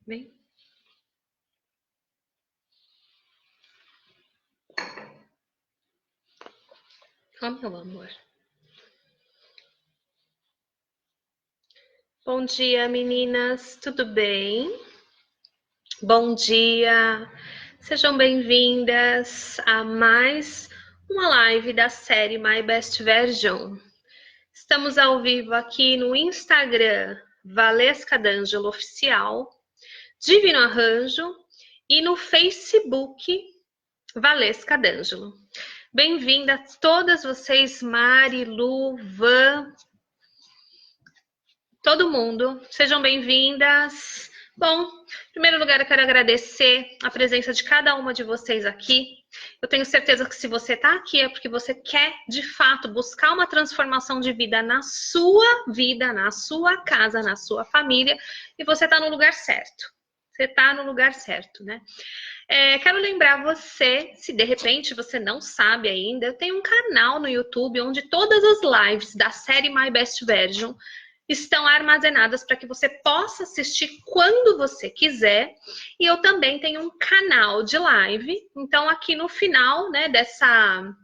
Bem. Oh, meu amor. Bom dia, meninas. Tudo bem? Bom dia. Sejam bem-vindas a mais uma live da série My Best Version. Estamos ao vivo aqui no Instagram, Valesca D'Angelo Oficial, Divino Arranjo, e no Facebook, Valesca D'Angelo. Bem-vindas todas vocês, Mari, Lu, Van, todo mundo. Sejam bem-vindas. Bom, em primeiro lugar, eu quero agradecer a presença de cada uma de vocês aqui. Eu tenho certeza que se você está aqui é porque você quer, de fato, buscar uma transformação de vida, na sua casa, na sua família, e você está no lugar certo. Você está no lugar certo, né? Quero lembrar você, se de repente você não sabe ainda, eu tenho um canal no YouTube onde todas as lives da série My Best Version estão armazenadas para que você possa assistir quando você quiser. E eu também tenho um canal de live. Então, aqui no final, né, dessa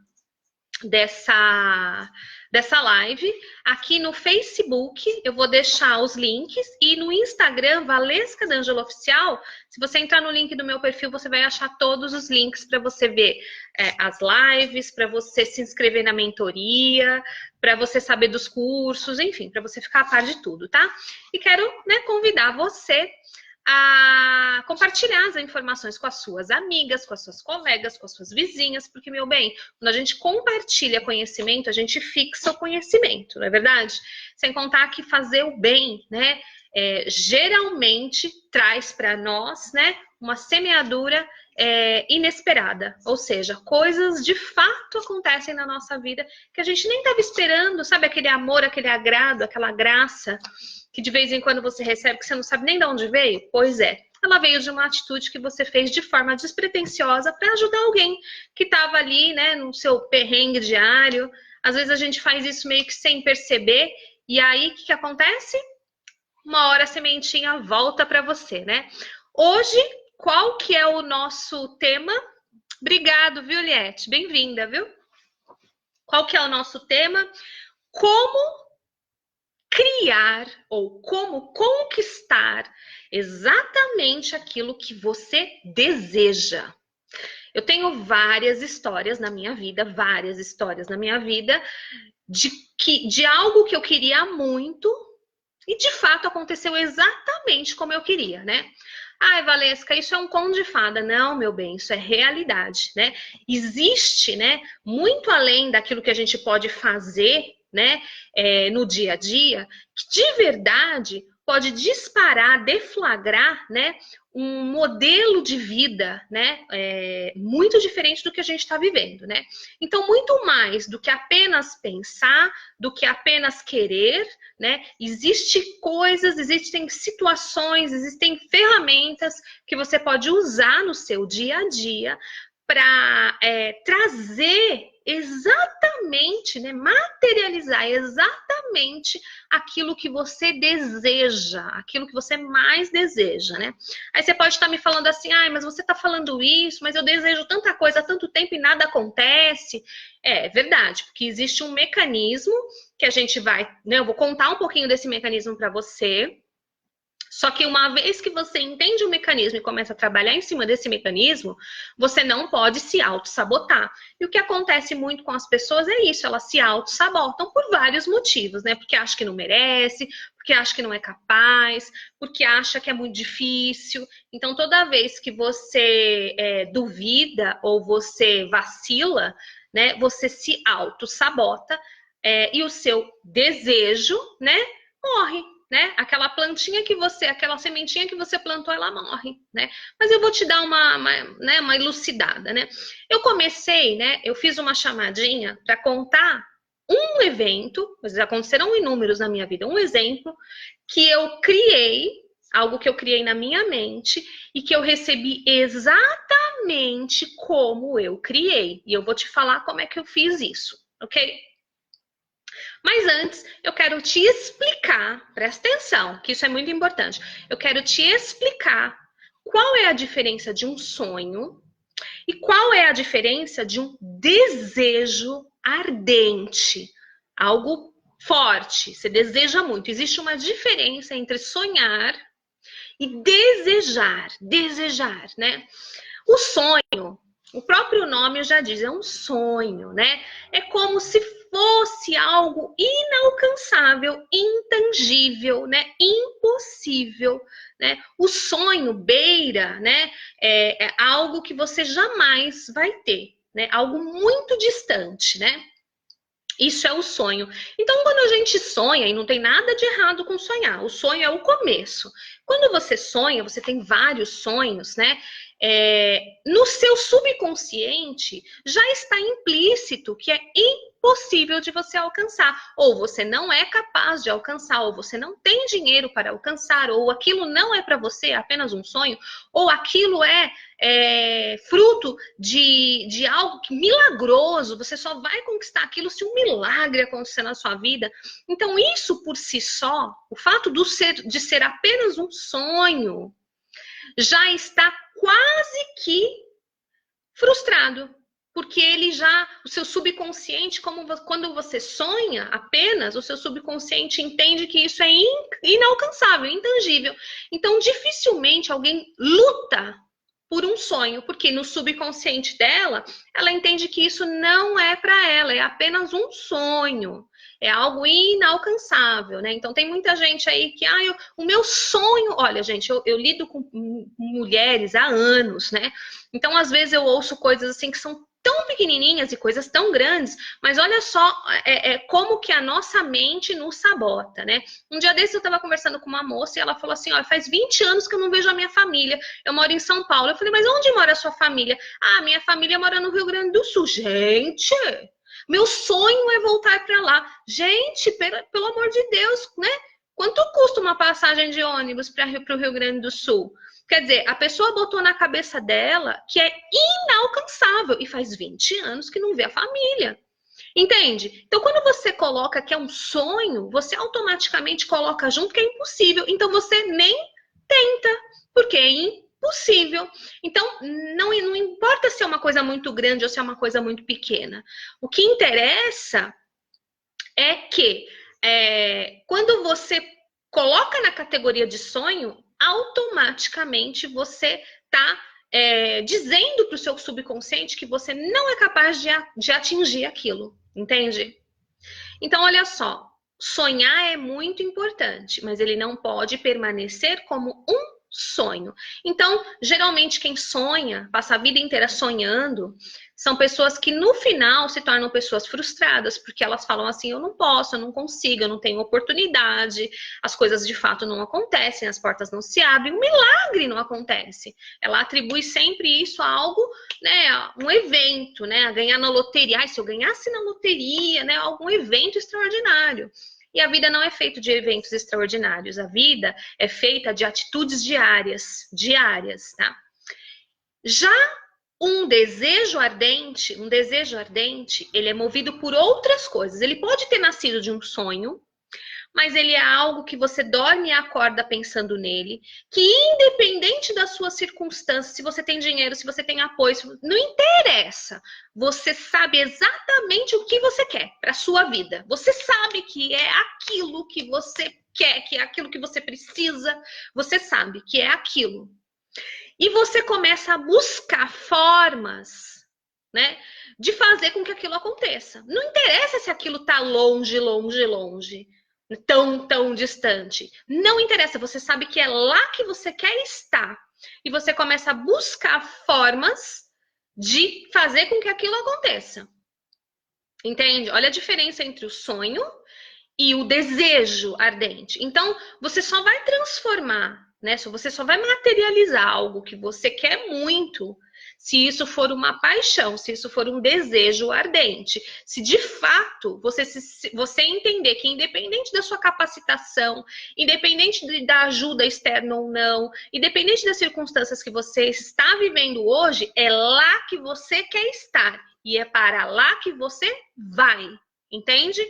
live, aqui no Facebook, eu vou deixar os links, e no Instagram, Valesca D'Angelo Oficial, se você entrar no link do meu perfil, você vai achar todos os links para você ver as lives, para você se inscrever na mentoria, para você saber dos cursos, enfim, para você ficar a par de tudo, tá? E quero, né, convidar você a compartilhar as informações com as suas amigas, com as suas colegas, com as suas vizinhas, porque, meu bem, quando a gente compartilha conhecimento, a gente fixa o conhecimento, não é verdade? Sem contar que fazer o bem, né, geralmente traz para nós, né, uma semeadura inesperada, ou seja, coisas de fato acontecem na nossa vida que a gente nem estava esperando, sabe, aquele amor, aquele agrado, aquela graça que de vez em quando você recebe, que você não sabe nem de onde veio? Pois é, ela veio de uma atitude que você fez de forma despretensiosa para ajudar alguém que estava ali, né, no seu perrengue diário. Às vezes a gente faz isso meio que sem perceber, e aí o que acontece? Uma hora a sementinha volta para você, né? Hoje, qual que é o nosso tema? Obrigado, viu, Liette? Bem-vinda, viu? Qual que é o nosso tema? Como criar ou como conquistar exatamente aquilo que você deseja. Eu tenho várias histórias na minha vida, de algo que eu queria muito e de fato aconteceu exatamente como eu queria, né? Ai, Valesca, isso é um conto de fada. Não, meu bem, isso é realidade, né? Existe, né, muito além daquilo que a gente pode fazer, né, no dia a dia, que de verdade pode disparar, deflagrar, né, um modelo de vida, né, muito diferente do que a gente está vivendo, né? Então, muito mais do que apenas pensar, do que apenas querer, né? Existem situações, existem ferramentas que você pode usar no seu dia a dia para trazer exatamente, né, materializar exatamente aquilo que você deseja, aquilo que você mais deseja, né? Aí você pode estar me falando assim, mas você está falando isso, mas eu desejo tanta coisa há tanto tempo e nada acontece. É verdade, porque existe um mecanismo que a gente vai, né, eu vou contar um pouquinho desse mecanismo para você. Só que uma vez que você entende o mecanismo e começa a trabalhar em cima desse mecanismo, você não pode se auto-sabotar. E o que acontece muito com as pessoas é isso, elas se auto-sabotam por vários motivos, né? Porque acha que não merece, porque acha que não é capaz, porque acha que é muito difícil. Então, toda vez que você duvida ou você vacila, né, você se auto-sabota e o seu desejo, né, morre. Né? Aquela sementinha que você plantou, ela morre, né? Mas eu vou te dar uma elucidada, né? Eu comecei, né? Eu fiz uma chamadinha para contar um evento, mas aconteceram inúmeros na minha vida, um exemplo que eu criei, algo que eu criei na minha mente e que eu recebi exatamente como eu criei. E eu vou te falar como é que eu fiz isso, ok? Mas antes, eu quero te explicar, presta atenção, que isso é muito importante. Eu quero te explicar qual é a diferença de um sonho e qual é a diferença de um desejo ardente, algo forte, você deseja muito. Existe uma diferença entre sonhar e desejar, né? O sonho, o próprio nome já diz, é um sonho, né? É como se fosse algo inalcançável, intangível, né? Impossível, né? O sonho beira, né? É algo que você jamais vai ter, né? Algo muito distante, né? Isso é o sonho. Então, quando a gente sonha, e não tem nada de errado com sonhar, o sonho é o começo. Quando você sonha, você tem vários sonhos, né? No seu subconsciente já está implícito que é impossível de você alcançar, ou você não é capaz de alcançar, ou você não tem dinheiro para alcançar, ou aquilo não é para você, é apenas um sonho, ou aquilo é fruto de algo milagroso, você só vai conquistar aquilo se um milagre acontecer na sua vida. Então, isso por si só, o fato de ser apenas um sonho, já está quase que frustrado. Porque o seu subconsciente, quando você sonha apenas, o seu subconsciente entende que isso é inalcançável, intangível. Então, dificilmente alguém luta por um sonho, porque no subconsciente dela, ela entende que isso não é para ela, é apenas um sonho, é algo inalcançável, né? Então tem muita gente aí que, o meu sonho, olha, gente, eu lido com mulheres há anos, né? Então às vezes eu ouço coisas assim que são tão pequenininhas e coisas tão grandes, mas olha só como que a nossa mente nos sabota, né? Um dia desses eu estava conversando com uma moça e ela falou assim, ó, faz 20 anos que eu não vejo a minha família, eu moro em São Paulo. Eu falei, mas onde mora a sua família? Ah, minha família mora no Rio Grande do Sul. Gente, meu sonho é voltar para lá. Gente, pelo amor de Deus, né? Quanto custa uma passagem de ônibus para o Rio Grande do Sul? Quer dizer, a pessoa botou na cabeça dela que é inalcançável e faz 20 anos que não vê a família. Entende? Então, quando você coloca que é um sonho, você automaticamente coloca junto que é impossível. Então, você nem tenta, porque é impossível. Então, não importa se é uma coisa muito grande ou se é uma coisa muito pequena. O que interessa é que quando você coloca na categoria de sonho, automaticamente você está dizendo para o seu subconsciente que você não é capaz de atingir aquilo, entende? Então, olha só, sonhar é muito importante, mas ele não pode permanecer como um sonho. Então, geralmente quem sonha, passa a vida inteira sonhando, são pessoas que no final se tornam pessoas frustradas, porque elas falam assim, eu não posso, eu não consigo, eu não tenho oportunidade, as coisas de fato não acontecem, as portas não se abrem, um milagre não acontece. Ela atribui sempre isso a algo, né, um evento, né, a ganhar na loteria. Ai, se eu ganhasse na loteria, né, algum evento extraordinário. E a vida não é feita de eventos extraordinários, a vida é feita de atitudes diárias, tá? Já um desejo ardente, ele é movido por outras coisas. Ele pode ter nascido de um sonho, mas ele é algo que você dorme e acorda pensando nele, que independente das suas circunstâncias, se você tem dinheiro, se você tem apoio, não interessa. Você sabe exatamente o que você quer para a sua vida. Você sabe que é aquilo que você quer, que é aquilo que você precisa. Você sabe que é aquilo. E você começa a buscar formas, né, de fazer com que aquilo aconteça. Não interessa se aquilo está longe, tão distante. Não interessa, você sabe que é lá que você quer estar. E você começa a buscar formas de fazer com que aquilo aconteça. Entende? Olha a diferença entre o sonho e o desejo ardente. Então, você só vai transformar, né? Você só vai materializar algo que você quer muito se isso for uma paixão, se isso for um desejo ardente. Se de fato você entender que independente da sua capacitação, independente da ajuda externa ou não, independente das circunstâncias que você está vivendo hoje, é lá que você quer estar. E é para lá que você vai, entende?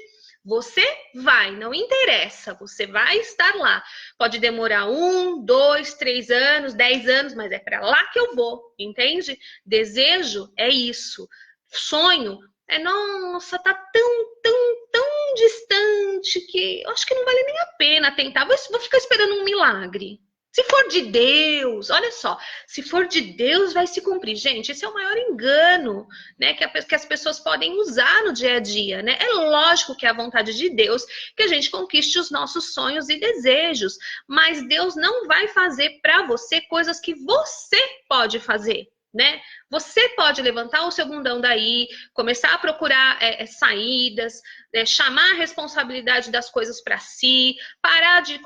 Você vai, não interessa, você vai estar lá. Pode demorar 1, 2, 3 anos, 10 anos, mas é para lá que eu vou, entende? Desejo é isso. Sonho é, nossa, tá tão distante que eu acho que não vale nem a pena tentar. Vou ficar esperando um milagre. Se for de Deus, olha só, se for de Deus, vai se cumprir. Gente, esse é o maior engano, né, que as pessoas podem usar no dia a dia, né? É lógico que é a vontade de Deus que a gente conquiste os nossos sonhos e desejos, mas Deus não vai fazer para você coisas que você pode fazer, né? Você pode levantar o seu bundão daí, começar a procurar saídas, chamar a responsabilidade das coisas para si, parar de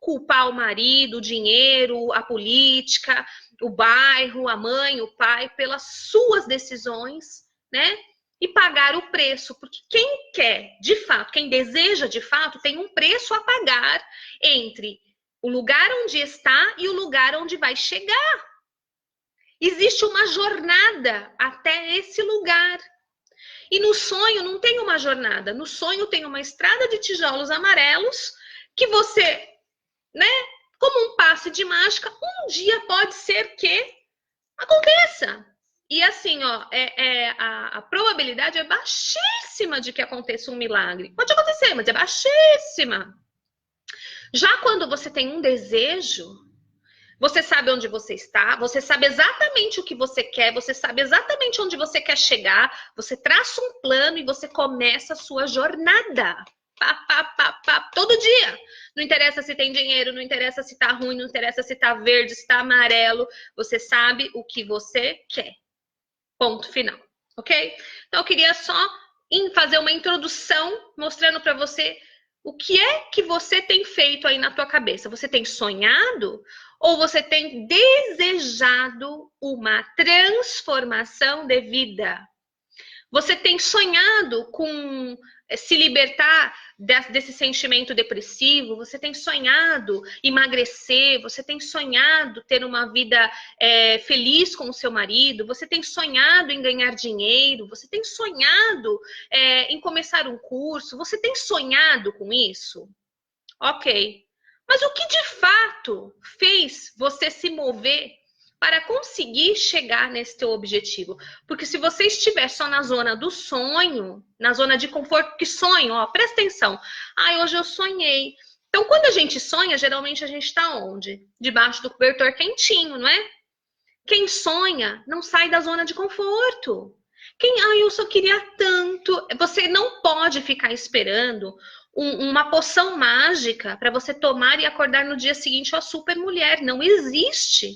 culpar o marido, o dinheiro, a política, o bairro, a mãe, o pai, pelas suas decisões, né? E pagar o preço, porque quem quer, de fato, quem deseja de fato, tem um preço a pagar entre o lugar onde está e o lugar onde vai chegar. Existe uma jornada até esse lugar. E no sonho não tem uma jornada. No sonho tem uma estrada de tijolos amarelos que você, né, como um passe de mágica, um dia pode ser que aconteça. E assim, ó, a probabilidade é baixíssima de que aconteça um milagre. Pode acontecer, mas é baixíssima. Já quando você tem um desejo, você sabe onde você está, você sabe exatamente o que você quer, você sabe exatamente onde você quer chegar, você traça um plano e você começa a sua jornada. Todo dia. Não interessa se tem dinheiro, não interessa se tá ruim, não interessa se tá verde, se tá amarelo. Você sabe o que você quer. Ponto final. Ok? Então eu queria só fazer uma introdução mostrando para você o que é que você tem feito aí na tua cabeça. Você tem sonhado ou você tem desejado uma transformação de vida? Você tem sonhado com se libertar desse sentimento depressivo? Você tem sonhado emagrecer? Você tem sonhado ter uma vida feliz com o seu marido? Você tem sonhado em ganhar dinheiro? Você tem sonhado em começar um curso? Você tem sonhado com isso? Ok. Mas o que de fato fez você se mover para conseguir chegar nesse teu objetivo? Porque se você estiver só na zona do sonho, na zona de conforto, que sonho, ó, presta atenção. Hoje eu sonhei. Então, quando a gente sonha, geralmente a gente está onde? Debaixo do cobertor quentinho, não é? Quem sonha não sai da zona de conforto. Eu só queria tanto. Você não pode ficar esperando uma poção mágica para você tomar e acordar no dia seguinte a super mulher. Não existe.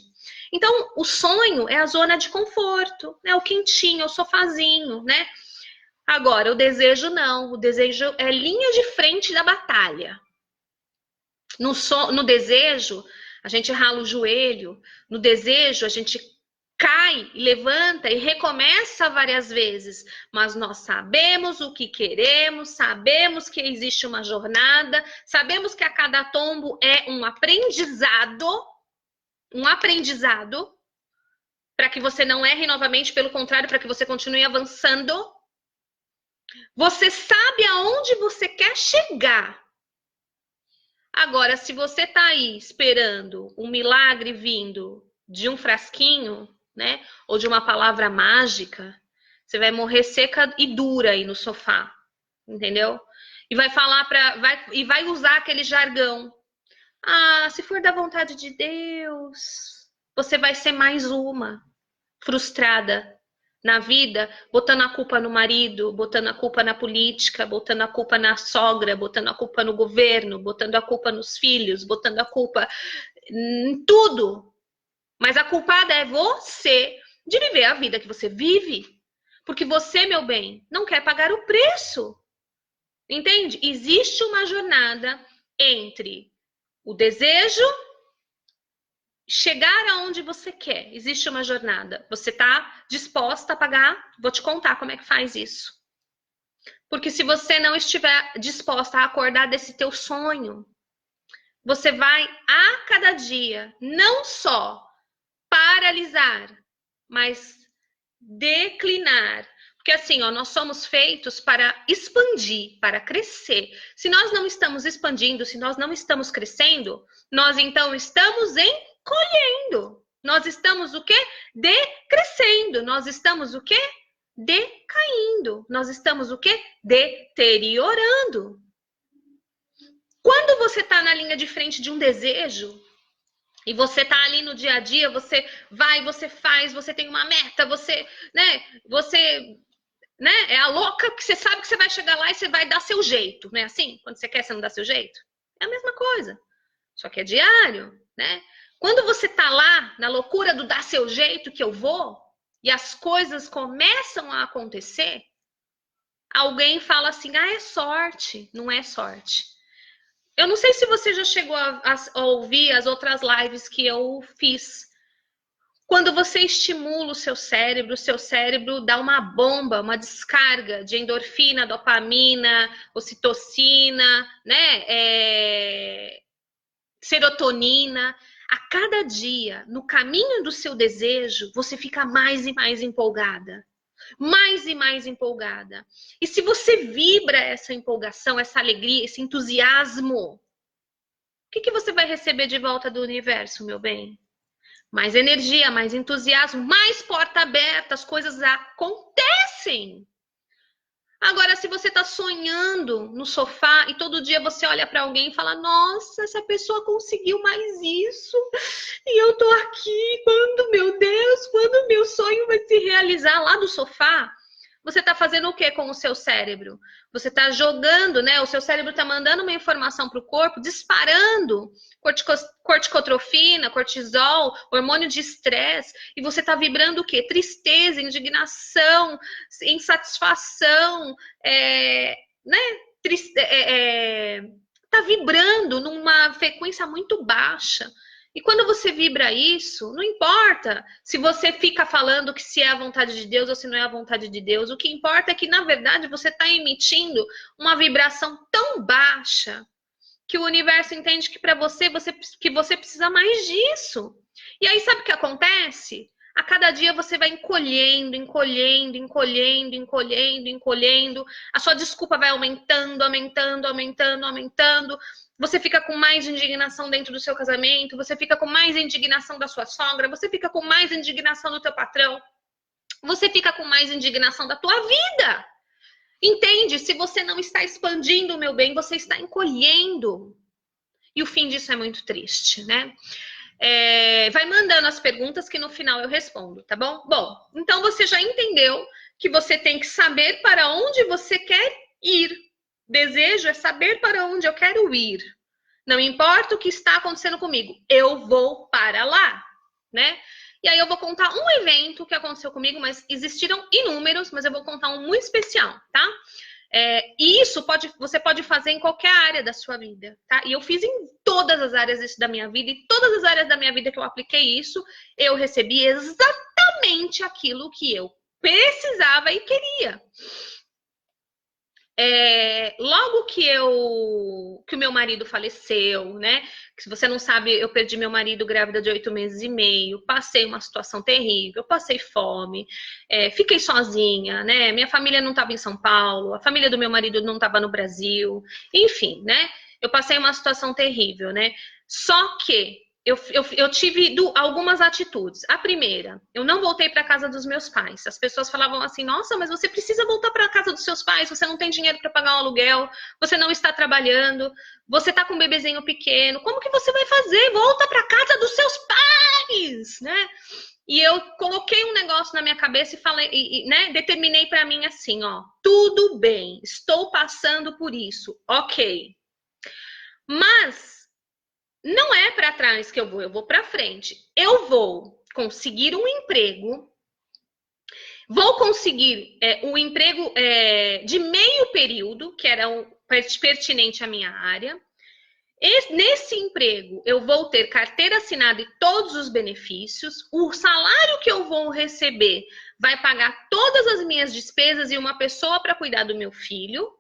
Então, o sonho é a zona de conforto, né? O quentinho, o sofazinho, né? Agora, o desejo não. O desejo é linha de frente da batalha. No desejo, a gente rala o joelho. No desejo, a gente cai, levanta e recomeça várias vezes. Mas nós sabemos o que queremos, sabemos que existe uma jornada, sabemos que a cada tombo é um aprendizado para que você não erre novamente, pelo contrário, para que você continue avançando. Você sabe aonde você quer chegar. Agora, se você tá aí esperando um milagre vindo de um frasquinho, né, ou de uma palavra mágica, você vai morrer seca e dura aí no sofá, entendeu? E vai falar vai usar aquele jargão. Se for da vontade de Deus, você vai ser mais uma frustrada na vida, botando a culpa no marido, botando a culpa na política, botando a culpa na sogra, botando a culpa no governo, botando a culpa nos filhos, botando a culpa em tudo. Mas a culpada é você de viver a vida que você vive. Porque você, meu bem, não quer pagar o preço. Entende? Existe uma jornada entre o desejo chegar aonde você quer. Existe uma jornada. Você está disposta a pagar? Vou te contar como é que faz isso. Porque se você não estiver disposta a acordar desse teu sonho, você vai a cada dia não só paralisar, mas declinar. Porque assim, ó, nós somos feitos para expandir, para crescer. Se nós não estamos expandindo, se nós não estamos crescendo, nós então estamos encolhendo. Nós estamos o quê? Decrescendo. Nós estamos o quê? Decaindo. Nós estamos o quê? Deteriorando. Quando você está na linha de frente de um desejo, e você tá ali no dia a dia, você vai, você faz, você tem uma meta, você é a louca que você sabe que você vai chegar lá e você vai dar seu jeito, não é assim? Quando você quer, você não dá seu jeito? É a mesma coisa, só que é diário, né? Quando você tá lá, na loucura do dar seu jeito que eu vou, e as coisas começam a acontecer, alguém fala assim, é sorte. Não é sorte. Eu não sei se você já chegou a ouvir as outras lives que eu fiz. Quando você estimula o seu cérebro dá uma bomba, uma descarga de endorfina, dopamina, ocitocina, né? Serotonina. A cada dia, no caminho do seu desejo, você fica mais e mais empolgada. Mais e mais empolgada. E se você vibra essa empolgação, essa alegria, esse entusiasmo, o que você vai receber de volta do universo, meu bem? Mais energia, mais entusiasmo, mais porta aberta, as coisas acontecem. Agora, se você está sonhando no sofá e todo dia você olha para alguém e fala, nossa, essa pessoa conseguiu mais isso, e eu tô aqui, quando, meu Deus, quando o meu sonho vai se realizar lá do sofá? Você está fazendo o que com o seu cérebro? Você está jogando, né? O seu cérebro está mandando uma informação para o corpo, disparando corticotrofina, cortisol, hormônio de estresse, e você está vibrando o quê? Tristeza, indignação, insatisfação, né? Tá vibrando numa frequência muito baixa. E quando você vibra isso, não importa se você fica falando que se é a vontade de Deus ou se não é a vontade de Deus. O que importa é que, na verdade, você está emitindo uma vibração tão baixa que o universo entende que para você precisa mais disso. E aí, sabe o que acontece? A cada dia você vai encolhendo, encolhendo, encolhendo, encolhendo, encolhendo. A sua desculpa vai aumentando, aumentando, aumentando, aumentando. Você fica com mais indignação dentro do seu casamento, você fica com mais indignação da sua sogra, você fica com mais indignação do teu patrão, você fica com mais indignação da tua vida. Entende? Se você não está expandindo, meu bem, você está encolhendo. E o fim disso é muito triste, né? Vai mandando as perguntas que no final eu respondo, tá bom? Bom, então você já entendeu que você tem que saber para onde você quer ir. Desejo é saber para onde eu quero ir. Não importa o que está acontecendo comigo, eu vou para lá, né? E aí eu vou contar um evento que aconteceu comigo, mas existiram inúmeros, mas eu vou contar um muito especial, tá? E isso você pode fazer em qualquer área da sua vida, tá? E eu fiz em todas as áreas da minha vida, e todas as áreas da minha vida que eu apliquei isso, eu recebi exatamente aquilo que eu precisava e queria. Logo que o meu marido faleceu, né? Se você não sabe, eu perdi meu marido grávida de 8 meses e meio, passei uma situação terrível, passei fome, fiquei sozinha, né? Minha família não estava em São Paulo, a família do meu marido não estava no Brasil, enfim, né? Eu passei uma situação terrível, né? Só que eu tive algumas atitudes. A primeira, eu não voltei para a casa dos meus pais. As pessoas falavam assim, nossa, mas você precisa voltar para a casa dos seus pais, você não tem dinheiro para pagar um aluguel, você não está trabalhando, você está com um bebezinho pequeno, como que você vai fazer? Volta para a casa dos seus pais, né? E eu coloquei um negócio na minha cabeça e falei, né, determinei para mim assim, ó, tudo bem, estou passando por isso, ok. Mas não é para trás que eu vou para frente. Eu vou conseguir um emprego, vou conseguir um emprego de meio período, que era pertinente à minha área. Nesse emprego, eu vou ter carteira assinada e todos os benefícios. O salário que eu vou receber vai pagar todas as minhas despesas e uma pessoa para cuidar do meu filho.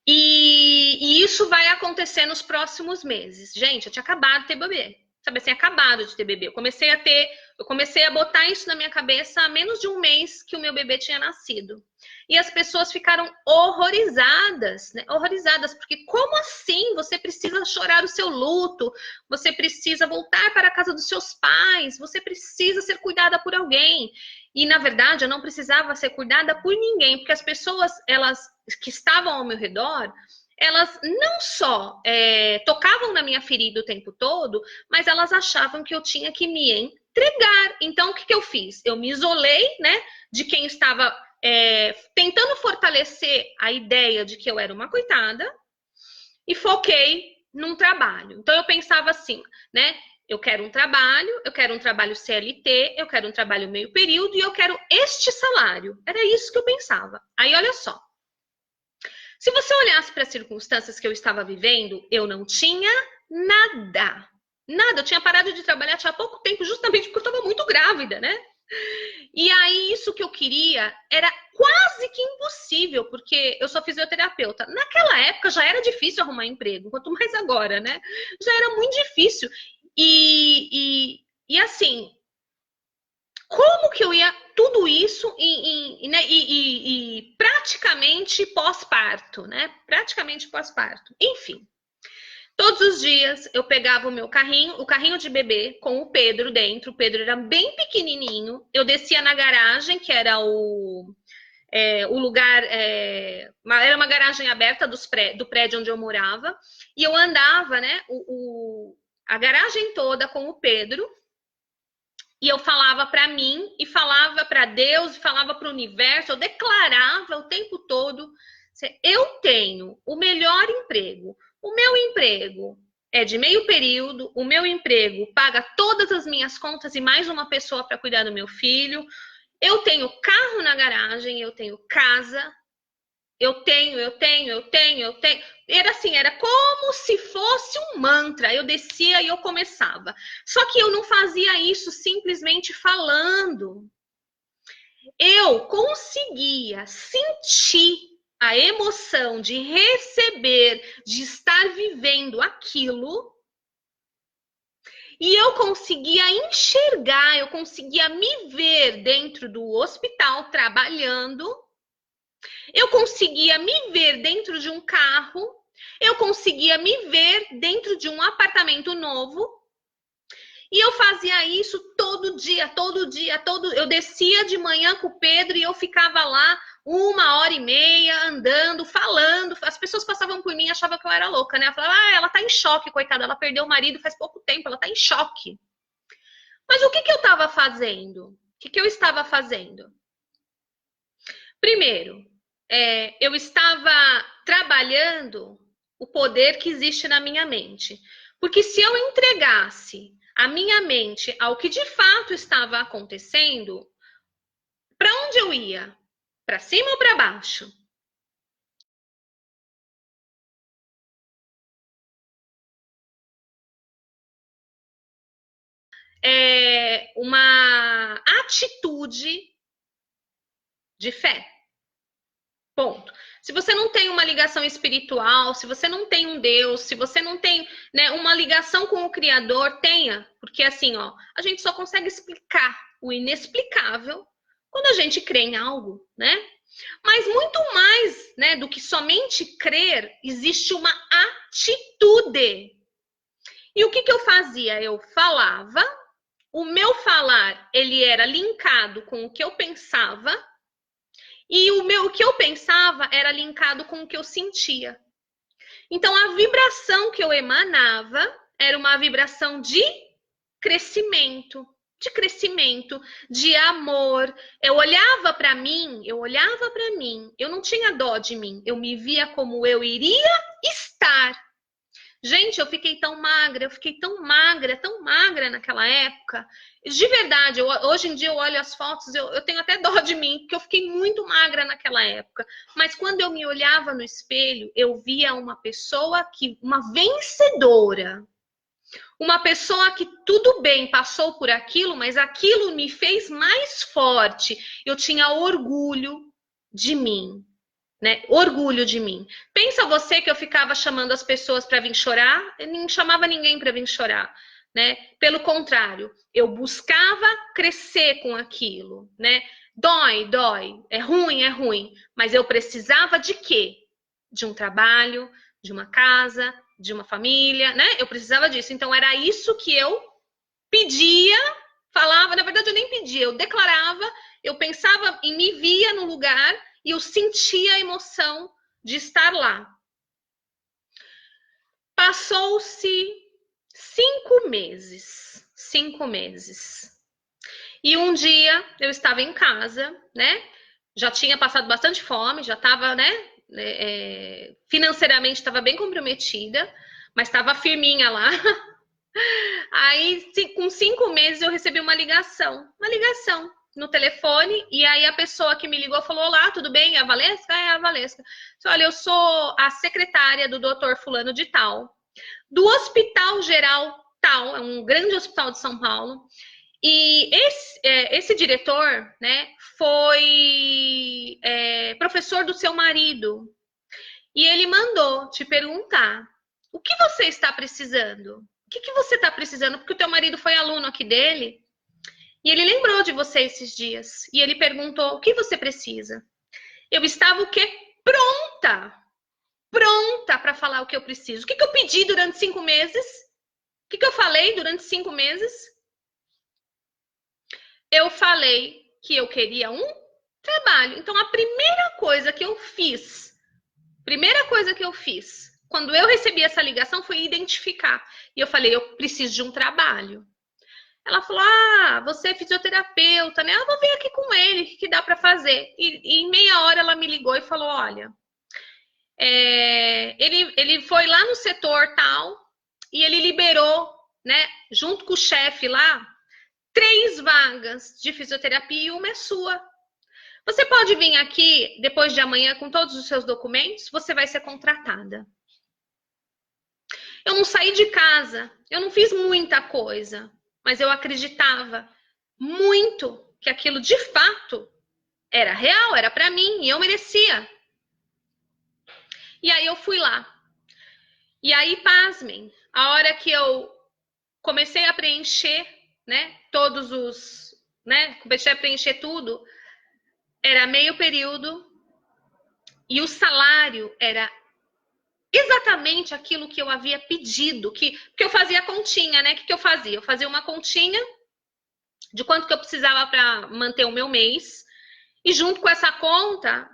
E isso vai acontecer nos próximos meses. Gente, eu tinha acabado de ter bebê, sabe assim, acabado de ter bebê. Eu comecei a botar isso na minha cabeça há menos de um mês que o meu bebê tinha nascido. E as pessoas ficaram horrorizadas, né? Horrorizadas, porque como assim? Você precisa chorar o seu luto, você precisa voltar para a casa dos seus pais, você precisa ser cuidada por alguém. E, na verdade, eu não precisava ser cuidada por ninguém, porque as pessoas, elas que estavam ao meu redor, elas não só tocavam na minha ferida o tempo todo, mas elas achavam que eu tinha que me entregar. Então, o que, que eu fiz? Eu me isolei, né, de quem estava tentando fortalecer a ideia de que eu era uma coitada e foquei num trabalho. Então, eu pensava assim, né? Eu quero um trabalho CLT, eu quero um trabalho meio período e eu quero este salário. Era isso que eu pensava. Aí, olha só. Se você olhasse para as circunstâncias que eu estava vivendo, eu não tinha nada. Nada. Eu tinha parado de trabalhar tinha pouco tempo, justamente porque eu estava muito grávida, né? E aí, isso que eu queria era quase que impossível, porque eu sou fisioterapeuta. Naquela época já era difícil arrumar emprego, quanto mais agora, né? Já era muito difícil. E assim, como que eu ia tudo isso e praticamente pós-parto, né? Praticamente pós-parto. Enfim, todos os dias eu pegava o meu carrinho, o carrinho de bebê com o Pedro dentro. O Pedro era bem pequenininho. Eu descia na garagem, que era o lugar, era uma garagem aberta do prédio onde eu morava. E eu andava, né? A garagem toda com o Pedro. E eu falava para mim, e falava para Deus, e falava para o universo, eu declarava o tempo todo, eu tenho o melhor emprego. O meu emprego é de meio período, o meu emprego paga todas as minhas contas e mais uma pessoa para cuidar do meu filho. Eu tenho carro na garagem, eu tenho casa, eu tenho. Era assim, era como se fosse um mantra. Eu descia e eu começava. Só que eu não fazia isso simplesmente falando. Eu conseguia sentir a emoção de receber, de estar vivendo aquilo. E eu conseguia enxergar, eu conseguia me ver dentro do hospital trabalhando. Eu conseguia me ver dentro de um carro, eu conseguia me ver dentro de um apartamento novo. E eu fazia isso todo dia. Eu descia de manhã com o Pedro e eu ficava lá 1h30 andando, falando. As pessoas passavam por mim e achavam que eu era louca, né? Eu falava, ela tá em choque, coitada, ela perdeu o marido faz pouco tempo, ela tá em choque. Mas o que eu estava fazendo? O que eu estava fazendo? Primeiro, eu estava trabalhando o poder que existe na minha mente. Porque se eu entregasse a minha mente ao que de fato estava acontecendo, para onde eu ia? Para cima ou para baixo? É uma atitude de fé. Ponto. Se você não tem uma ligação espiritual, se você não tem um Deus, se você não tem, né, uma ligação com o Criador, tenha. Porque assim, ó, a gente só consegue explicar o inexplicável quando a gente crê em algo, né? Mas muito mais, né, do que somente crer, existe uma atitude. E o que eu fazia? Eu falava, o meu falar, ele era linkado com o que eu pensava, e o que eu pensava era linkado com o que eu sentia. Então, a vibração que eu emanava era uma vibração de crescimento, de amor. Eu olhava para mim, eu não tinha dó de mim, eu me via como eu iria estar. Gente, eu fiquei tão magra tão magra naquela época. De verdade, hoje em dia eu olho as fotos, eu tenho até dó de mim, porque eu fiquei muito magra naquela época. Mas quando eu me olhava no espelho, eu via uma pessoa uma vencedora. Uma pessoa que tudo bem, passou por aquilo, mas aquilo me fez mais forte. Eu tinha orgulho de mim. Né? Orgulho de mim. Pensa você que eu ficava chamando as pessoas para vir chorar? Eu não chamava ninguém para vir chorar. né? Pelo contrário, eu buscava crescer com aquilo, né? Dói, é ruim, mas eu precisava de quê? De um trabalho, de uma casa, de uma família, né? Eu precisava disso. Então era isso que eu pedia, falava, na verdade eu nem pedia, eu declarava, eu pensava e me via no lugar e eu sentia a emoção de estar lá. Passou-se 5 meses. 5 meses. E um dia eu estava em casa, né? Já tinha passado bastante fome, já estava, né? Financeiramente estava bem comprometida, mas estava firminha lá. Aí, com 5 meses, eu recebi uma ligação no telefone, e aí a pessoa que me ligou falou: olá, tudo bem? É a Valesca? É a Valesca. Olha, eu sou a secretária do doutor fulano de tal, do Hospital Geral tal, é um grande hospital de São Paulo, e esse diretor, né, foi professor do seu marido, e ele mandou te perguntar: o que você está precisando? O que você está precisando? Porque o teu marido foi aluno aqui dele, e ele lembrou de você esses dias, e ele perguntou: o que você precisa? Eu estava o quê? Pronta para falar o que eu preciso. O que eu pedi durante 5 meses? O que eu falei durante 5 meses? Eu falei que eu queria um trabalho. Então, a primeira coisa que eu fiz, quando eu recebi essa ligação, foi identificar. E eu falei: eu preciso de um trabalho. Ela falou: ah, você é fisioterapeuta, né? Eu vou ver aqui com ele o que dá para fazer. E em meia hora ela me ligou e falou: olha, ele foi lá no setor tal e ele liberou, né, junto com o chefe lá, 3 vagas de fisioterapia e uma é sua. Você pode vir aqui depois de amanhã com todos os seus documentos, você vai ser contratada. Eu não saí de casa, eu não fiz muita coisa, mas eu acreditava muito que aquilo de fato era real, era para mim e eu merecia. E aí eu fui lá. E aí, pasmem, a hora que eu comecei a preencher, né, comecei a preencher tudo, era meio período e o salário era exatamente aquilo que eu havia pedido, que eu fazia a continha, né? O que eu fazia? Eu fazia uma continha de quanto que eu precisava para manter o meu mês, e junto com essa conta,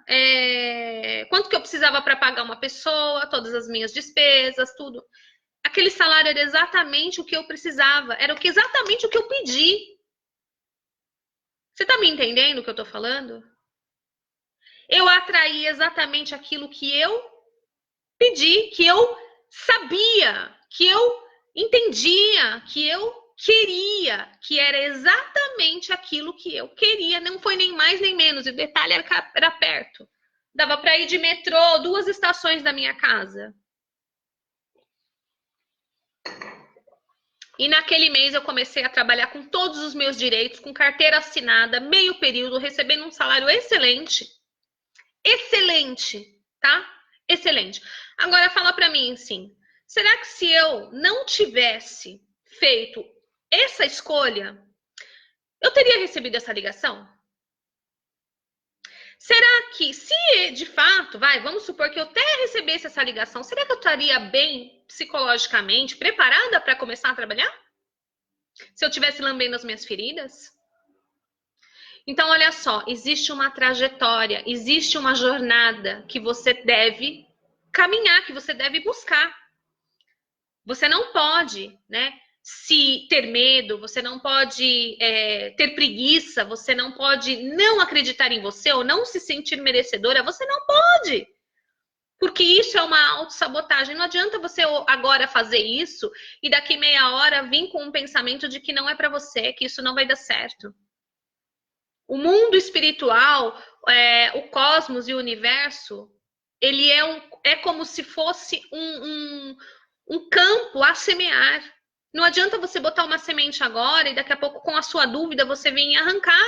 quanto que eu precisava para pagar uma pessoa, todas as minhas despesas, tudo. Aquele salário era exatamente o que eu precisava, era exatamente o que eu pedi. Você tá me entendendo o que eu tô falando? Eu atraí exatamente aquilo que eu pedi, que eu sabia, que eu entendia, que eu queria, que era exatamente aquilo que eu queria, não foi nem mais nem menos, e o detalhe era perto. Dava para ir de metrô 2 estações da minha casa. E naquele mês eu comecei a trabalhar com todos os meus direitos, com carteira assinada, meio período, recebendo um salário excelente. Excelente, tá? Excelente. Agora fala para mim assim, será que se eu não tivesse feito essa escolha, eu teria recebido essa ligação? Será que, se de fato, vamos supor que eu até recebesse essa ligação, será que eu estaria bem psicologicamente, preparada para começar a trabalhar? Se eu tivesse lambendo as minhas feridas? Então, olha só, existe uma trajetória, existe uma jornada que você deve caminhar, que você deve buscar. Você não pode, né, se ter medo, você não pode ter preguiça, você não pode não acreditar em você ou não se sentir merecedora, você não pode. Porque isso é uma autossabotagem. Não adianta você agora fazer isso e daqui meia hora vir com um pensamento de que não é para você, que isso não vai dar certo. O mundo espiritual, o cosmos e o universo, ele é como se fosse um campo a semear. Não adianta você botar uma semente agora e daqui a pouco, com a sua dúvida, você vir arrancar.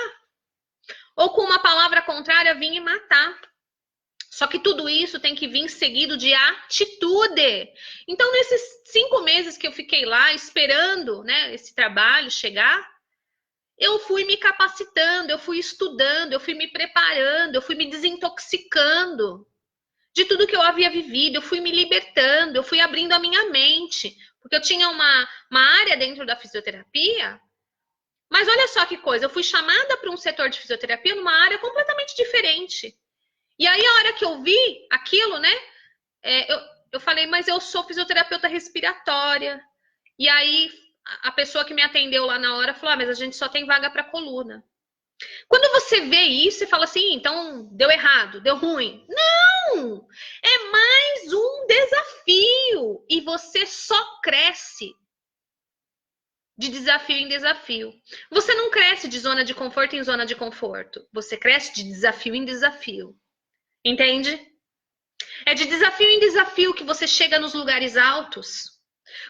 Ou com uma palavra contrária, vir e matar. Só que tudo isso tem que vir seguido de atitude. Então, nesses 5 meses que eu fiquei lá esperando, né, esse trabalho chegar, eu fui me capacitando, eu fui estudando, eu fui me preparando, eu fui me desintoxicando de tudo que eu havia vivido, eu fui me libertando, eu fui abrindo a minha mente. Porque eu tinha uma área dentro da fisioterapia, mas olha só que coisa, eu fui chamada para um setor de fisioterapia numa área completamente diferente. E aí, a hora que eu vi aquilo, né, eu falei, mas eu sou fisioterapeuta respiratória. E aí, a pessoa que me atendeu lá na hora falou, mas a gente só tem vaga para coluna. Quando você vê isso, você fala assim, então deu errado, deu ruim. Não! É mais um desafio. E você só cresce de desafio em desafio. Você não cresce de zona de conforto em zona de conforto. Você cresce de desafio em desafio. Entende? É de desafio em desafio que você chega nos lugares altos.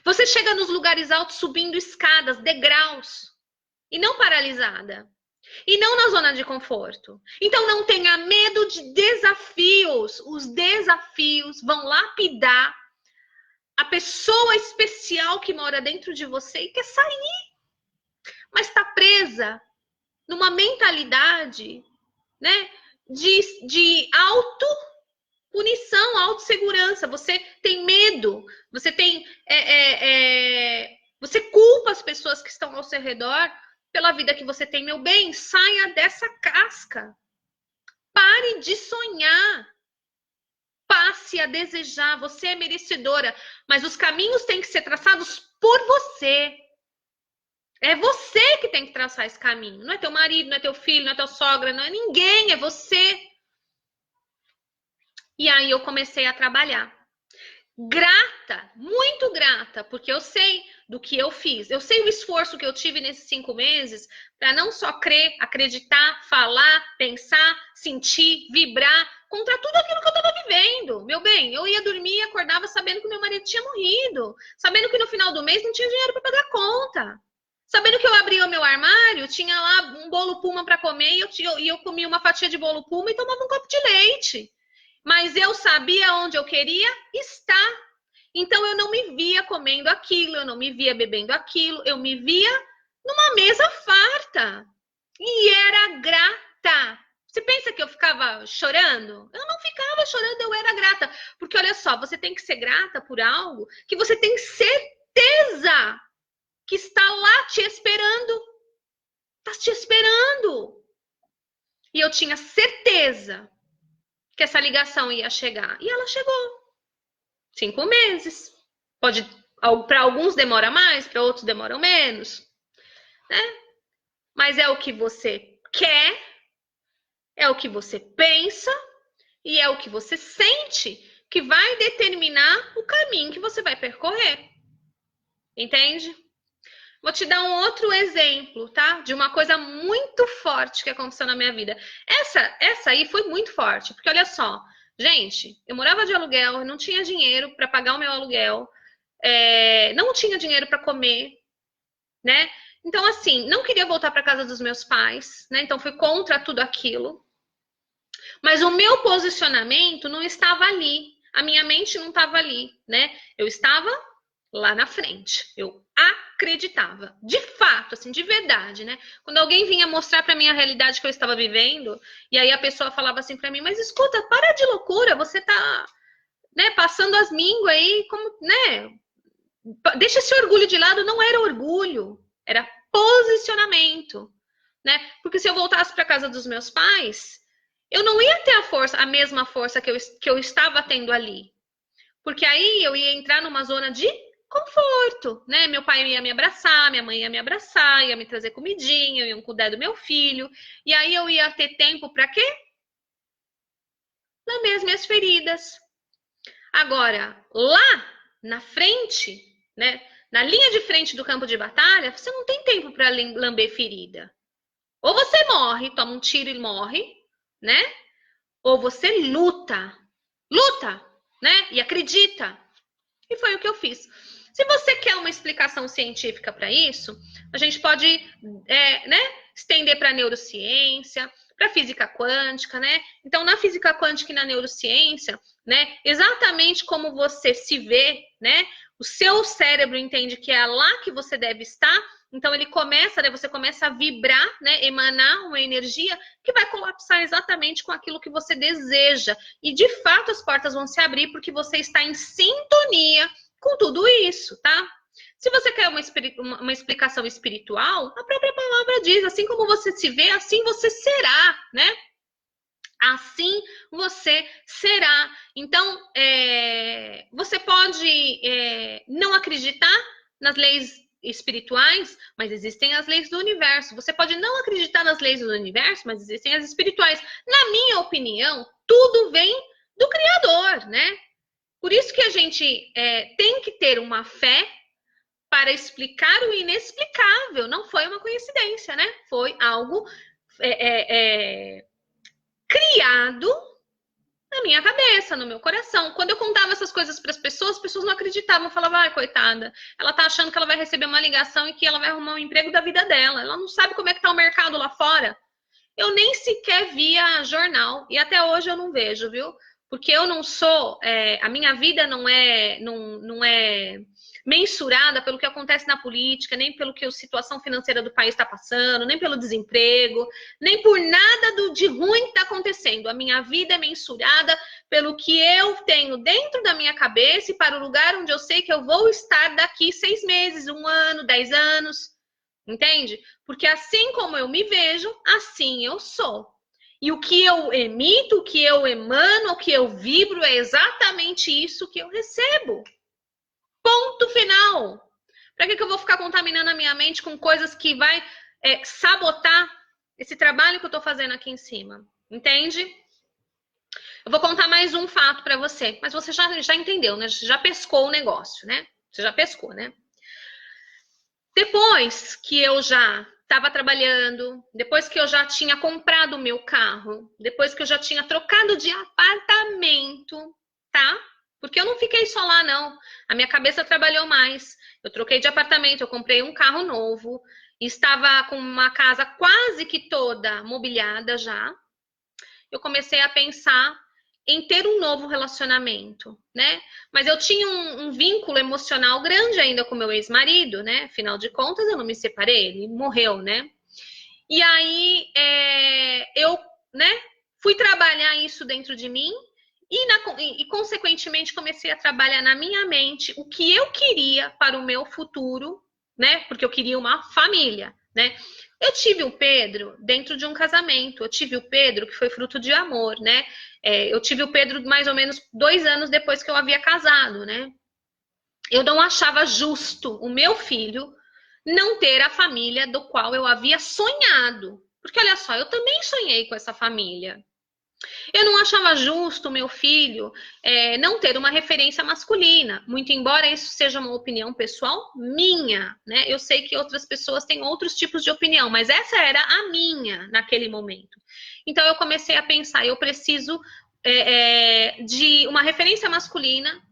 Você chega nos lugares altos subindo escadas, degraus. E não paralisada. E não na zona de conforto. Então não tenha medo de desafios. Os desafios vão lapidar a pessoa especial que mora dentro de você e quer sair. Mas está presa numa mentalidade, né, de autopunição, autossegurança. Você tem medo, você tem. Você culpa as pessoas que estão ao seu redor pela vida que você tem, meu bem, saia dessa casca. Pare de sonhar. Passe a desejar. Você é merecedora, mas os caminhos têm que ser traçados por você. É você que tem que traçar esse caminho. Não é teu marido, não é teu filho, não é tua sogra, não é ninguém, é você. E aí eu comecei a trabalhar. Grata, muito grata, porque eu sei do que eu fiz. Eu sei o esforço que eu tive nesses 5 meses para não só crer, acreditar, falar, pensar, sentir, vibrar contra tudo aquilo que eu estava vivendo. Meu bem, eu ia dormir e acordava sabendo que meu marido tinha morrido, sabendo que no final do mês não tinha dinheiro para pagar a conta. Sabendo que eu abria o meu armário, tinha lá um bolo Puma para comer e eu comia uma fatia de bolo Puma e tomava um copo de leite. Mas eu sabia onde eu queria estar. Então eu não me via comendo aquilo, eu não me via bebendo aquilo, eu me via numa mesa farta. E era grata. Você pensa que eu ficava chorando? Eu não ficava chorando, eu era grata. Porque olha só, você tem que ser grata por algo que você tem certeza que está lá te esperando. Está te esperando. E eu tinha certeza que essa ligação ia chegar. E ela chegou. 5 meses. Pode, para alguns demora mais, para outros demoram menos, né? Mas é o que você quer, é o que você pensa e é o que você sente que vai determinar o caminho que você vai percorrer. Entende? Vou te dar um outro exemplo, tá? De uma coisa muito forte que aconteceu na minha vida. Essa aí foi muito forte, porque olha só, gente, eu morava de aluguel, eu não tinha dinheiro para pagar o meu aluguel, não tinha dinheiro para comer, né? Então, assim, não queria voltar para casa dos meus pais, né? Então, fui contra tudo aquilo. Mas o meu posicionamento não estava ali, a minha mente não estava ali, né? Eu estava lá na frente. Eu acreditava, de fato, assim, de verdade, né? Quando alguém vinha mostrar para mim a realidade que eu estava vivendo, e aí a pessoa falava assim para mim, mas escuta, para de loucura, você tá, né, passando as mínguas aí, como, né? Deixa esse orgulho de lado, não era orgulho, era posicionamento, né? Porque se eu voltasse para casa dos meus pais, eu não ia ter a mesma força que eu estava tendo ali. Porque aí eu ia entrar numa zona de conforto, né? Meu pai ia me abraçar, minha mãe ia me abraçar, ia me trazer comidinha, eu ia cuidar do meu filho. E aí eu ia ter tempo para quê? Lamber as minhas feridas. Agora, lá na frente, né? Na linha de frente do campo de batalha, você não tem tempo para lamber ferida. Ou você morre, toma um tiro e morre, né? Ou você luta, né? E acredita. E foi o que eu fiz. Se você quer uma explicação científica para isso, a gente pode, né, estender para a neurociência, para a física quântica, né? Então, na física quântica e na neurociência, né, exatamente como você se vê, né, o seu cérebro entende que é lá que você deve estar, então ele começa, né, você começa a vibrar, né, emanar uma energia que vai colapsar exatamente com aquilo que você deseja. E de fato as portas vão se abrir porque você está em sintonia com tudo isso, tá? Se você quer uma explicação espiritual, a própria palavra diz, assim como você se vê, assim você será, né? Assim você será. Então, você pode não acreditar nas leis espirituais, mas existem as leis do universo. Você pode não acreditar nas leis do universo, mas existem as espirituais. Na minha opinião, tudo vem do Criador, né? Por isso que a gente tem que ter uma fé para explicar o inexplicável. Não foi uma coincidência, né? Foi algo criado na minha cabeça, no meu coração. Quando eu contava essas coisas para as pessoas não acreditavam, falavam, ai, coitada, ela tá achando que ela vai receber uma ligação e que ela vai arrumar um emprego da vida dela. Ela não sabe como é que tá o mercado lá fora. Eu nem sequer via jornal e até hoje eu não vejo, viu? Porque eu não sou, a minha vida não é mensurada pelo que acontece na política, nem pelo que a situação financeira do país está passando, nem pelo desemprego, nem por nada de ruim que está acontecendo. A minha vida é mensurada pelo que eu tenho dentro da minha cabeça e para o lugar onde eu sei que eu vou estar daqui 6 meses, 1 ano, 10 anos. Entende? Porque assim como eu me vejo, assim eu sou. E o que eu emito, o que eu emano, o que eu vibro é exatamente isso que eu recebo. Ponto final. Para que eu vou ficar contaminando a minha mente com coisas que vai sabotar esse trabalho que eu estou fazendo aqui em cima? Entende? Eu vou contar mais um fato para você. Mas você já entendeu, né? Já pescou o negócio, né? Você já pescou, né? Depois que eu já estava trabalhando, depois que eu já tinha comprado o meu carro, depois que eu já tinha trocado de apartamento, tá? Porque eu não fiquei só lá, não. A minha cabeça trabalhou mais. Eu troquei de apartamento, eu comprei um carro novo, estava com uma casa quase que toda mobiliada já. Eu comecei a pensar em ter um novo relacionamento, né? Mas eu tinha um vínculo emocional grande ainda com meu ex-marido, né? Afinal de contas, eu não me separei, ele morreu, né? E aí, eu, né, fui trabalhar isso dentro de mim e, consequentemente, comecei a trabalhar na minha mente o que eu queria para o meu futuro, né? Porque eu queria uma família, né? Eu tive o Pedro dentro de um casamento. Eu tive o Pedro que foi fruto de amor, né? Eu tive o Pedro mais ou menos 2 anos depois que eu havia casado, né? Eu não achava justo o meu filho não ter a família do qual eu havia sonhado. Porque olha só, eu também sonhei com essa família. Eu não achava justo o meu filho não ter uma referência masculina, muito embora isso seja uma opinião pessoal minha, né? Eu sei que outras pessoas têm outros tipos de opinião, mas essa era a minha naquele momento. Então eu comecei a pensar, eu preciso de uma referência masculina,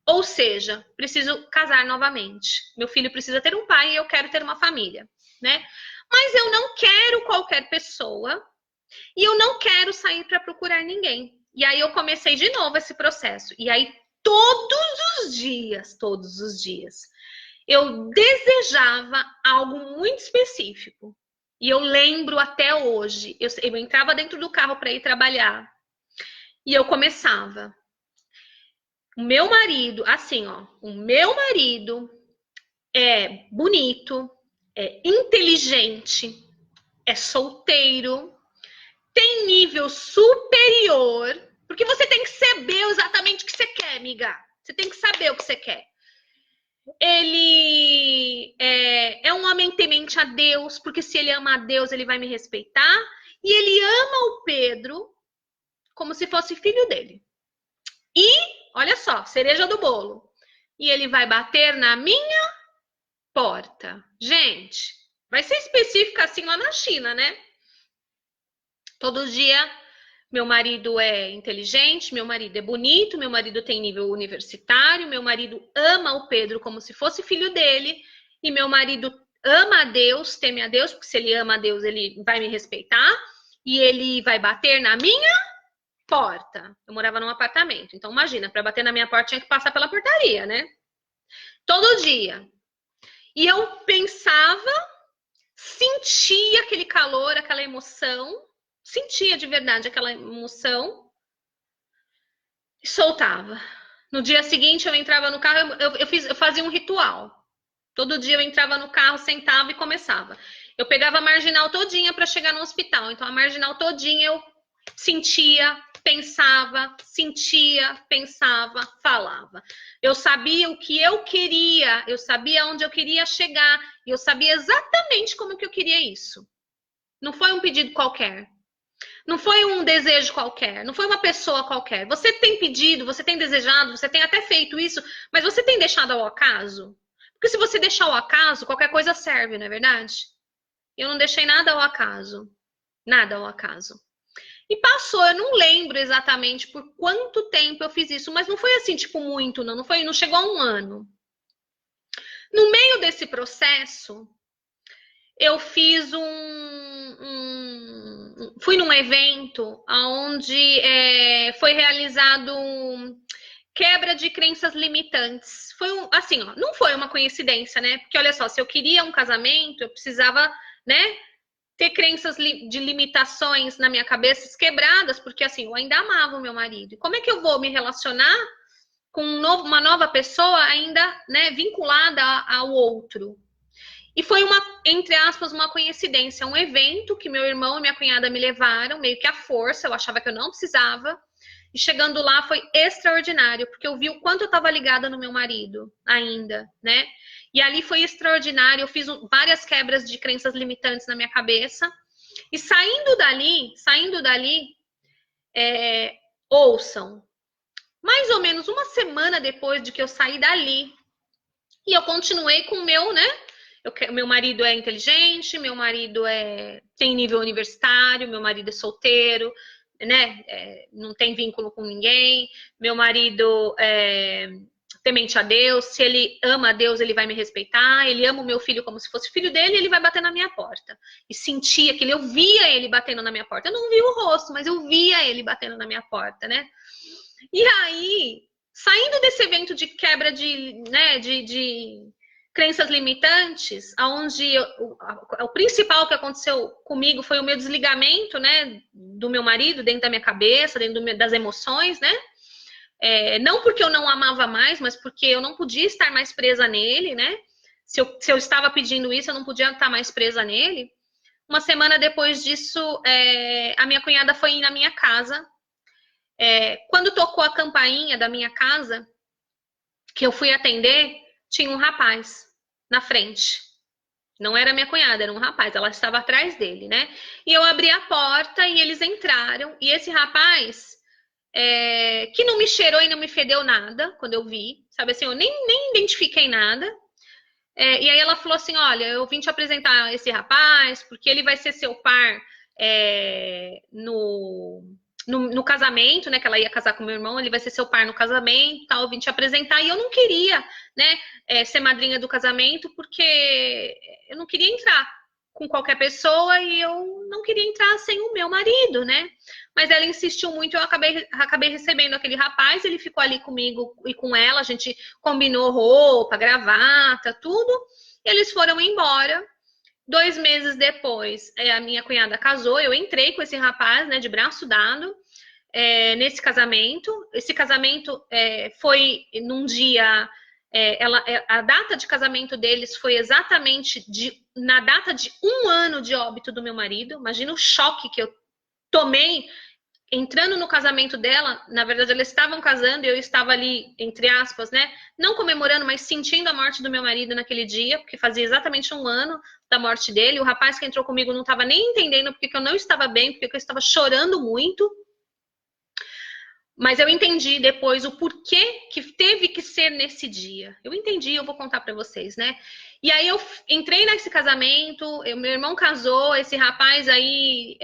ou seja, preciso casar novamente. Meu filho precisa ter um pai e eu quero ter uma família, né? Mas eu não quero qualquer pessoa e eu não quero sair para procurar ninguém. E aí eu comecei de novo esse processo. E aí todos os dias, eu desejava algo muito específico. E eu lembro até hoje, eu entrava dentro do carro para ir trabalhar. E eu começava. O meu marido, assim, ó, o meu marido é bonito, é inteligente, é solteiro, tem nível superior, porque você tem que saber exatamente o que você quer, amiga. Você tem que saber o que você quer. Ele é um homem temente a Deus, porque se ele ama a Deus, ele vai me respeitar. E ele ama o Pedro como se fosse filho dele. E, olha só, cereja do bolo. E ele vai bater na minha porta. Gente, vai ser específico assim lá na China, né? Todo dia, meu marido é inteligente, meu marido é bonito, meu marido tem nível universitário, meu marido ama o Pedro como se fosse filho dele, e meu marido ama a Deus, teme a Deus, porque se ele ama a Deus, ele vai me respeitar e ele vai bater na minha porta. Eu morava num apartamento, então imagina, para bater na minha porta tinha que passar pela portaria, né? Todo dia. E eu pensava, sentia aquele calor, aquela emoção, sentia de verdade aquela emoção e soltava. No dia seguinte eu entrava no carro, eu fazia um ritual. Todo dia eu entrava no carro, sentava e começava. Eu pegava a marginal todinha para chegar no hospital. Então a marginal todinha eu sentia, pensava, falava. Eu sabia o que eu queria, eu sabia onde eu queria chegar, e eu sabia exatamente como que eu queria isso. Não foi um pedido qualquer. Não foi um desejo qualquer, não foi uma pessoa qualquer. Você tem pedido, você tem desejado, você tem até feito isso, mas você tem deixado ao acaso? Porque se você deixar ao acaso, qualquer coisa serve, não é verdade? Eu não deixei nada ao acaso. Nada ao acaso. E passou, eu não lembro exatamente por quanto tempo eu fiz isso, mas não foi assim, tipo, muito, não. Não chegou a um ano. No meio desse processo, eu fiz fui num evento onde foi realizado quebra de crenças limitantes. Foi assim, ó, não foi uma coincidência, né? Porque olha só, se eu queria um casamento, eu precisava, né, ter crenças de limitações na minha cabeça quebradas, porque assim, eu ainda amava o meu marido. E como é que eu vou me relacionar com uma nova pessoa ainda, né, vinculada ao outro? E foi entre aspas, uma coincidência, um evento que meu irmão e minha cunhada me levaram, meio que à força, eu achava que eu não precisava. E chegando lá foi extraordinário, porque eu vi o quanto eu estava ligada no meu marido ainda, né? E ali foi extraordinário, eu fiz várias quebras de crenças limitantes na minha cabeça. E saindo dali, ouçam, mais ou menos uma semana depois de que eu saí dali, e eu continuei com o meu, né? Meu marido é inteligente, meu marido tem nível universitário, meu marido é solteiro, né? Não tem vínculo com ninguém. Meu marido é temente a Deus. Se ele ama a Deus, ele vai me respeitar. Ele ama o meu filho como se fosse filho dele, ele vai bater na minha porta. E sentia aquilo, eu via ele batendo na minha porta. Eu não vi o rosto, mas eu via ele batendo na minha porta, né? E aí, saindo desse evento de quebra de crenças limitantes, onde o principal que aconteceu comigo foi o meu desligamento, né, do meu marido dentro da minha cabeça, dentro das emoções, né? Não porque eu não amava mais, mas porque eu não podia estar mais presa nele, né? Se eu estava pedindo isso, eu não podia estar mais presa nele. Uma semana depois disso, a minha cunhada foi ir na minha casa. Quando tocou a campainha da minha casa, que eu fui atender, tinha um rapaz na frente. Não era minha cunhada, era um rapaz. Ela estava atrás dele, né? E eu abri a porta e eles entraram. E esse rapaz, que não me cheirou e não me fedeu nada, quando eu vi, sabe assim, eu nem identifiquei nada. E aí ela falou assim, olha, eu vim te apresentar esse rapaz, porque ele vai ser seu par no casamento, né, que ela ia casar com meu irmão, ele vai ser seu par no casamento, tal, eu vim te apresentar, e eu não queria, né, ser madrinha do casamento, porque eu não queria entrar com qualquer pessoa, e eu não queria entrar sem o meu marido, né, mas ela insistiu muito, eu acabei recebendo aquele rapaz, ele ficou ali comigo e com ela, a gente combinou roupa, gravata, tudo, e eles foram embora. 2 meses depois, a minha cunhada casou, eu entrei com esse rapaz, né, de braço dado, nesse casamento. Esse casamento foi num dia... a data de casamento deles foi exatamente na data de 1 ano de óbito do meu marido. Imagina o choque que eu tomei entrando no casamento dela. Na verdade, eles estavam casando e eu estava ali, entre aspas, né? Não comemorando, mas sentindo a morte do meu marido naquele dia, porque fazia exatamente 1 ano da morte dele. O rapaz que entrou comigo não estava nem entendendo porque eu não estava bem, porque eu estava chorando muito. Mas eu entendi depois o porquê que teve que ser nesse dia. Eu entendi, eu vou contar para vocês, né? E aí eu entrei nesse casamento, meu irmão casou, esse rapaz aí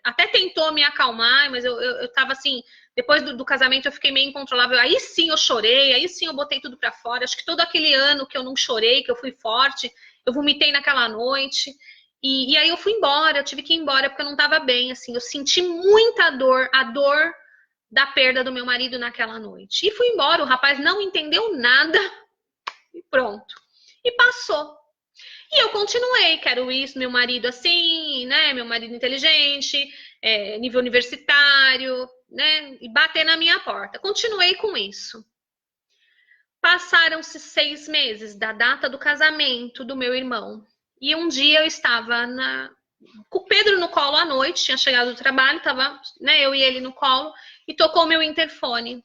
até tentou me acalmar, mas eu tava assim, depois do casamento eu fiquei meio incontrolável. Aí sim eu chorei, aí sim eu botei tudo para fora. Acho que todo aquele ano que eu não chorei, que eu fui forte, Eu vomitei naquela noite. E aí eu fui embora, eu tive que ir embora porque eu não tava bem, assim. Eu senti muita dor, a dor da perda do meu marido naquela noite. E fui embora, o rapaz não entendeu nada e pronto. E passou. E eu continuei, quero isso, meu marido assim, né? Meu marido inteligente, nível universitário, né? E bater na minha porta. Continuei com isso. Passaram-se 6 meses da data do casamento do meu irmão. E um dia eu estava com o Pedro no colo à noite, tinha chegado do trabalho, estava, né, eu e ele no colo, e tocou meu interfone.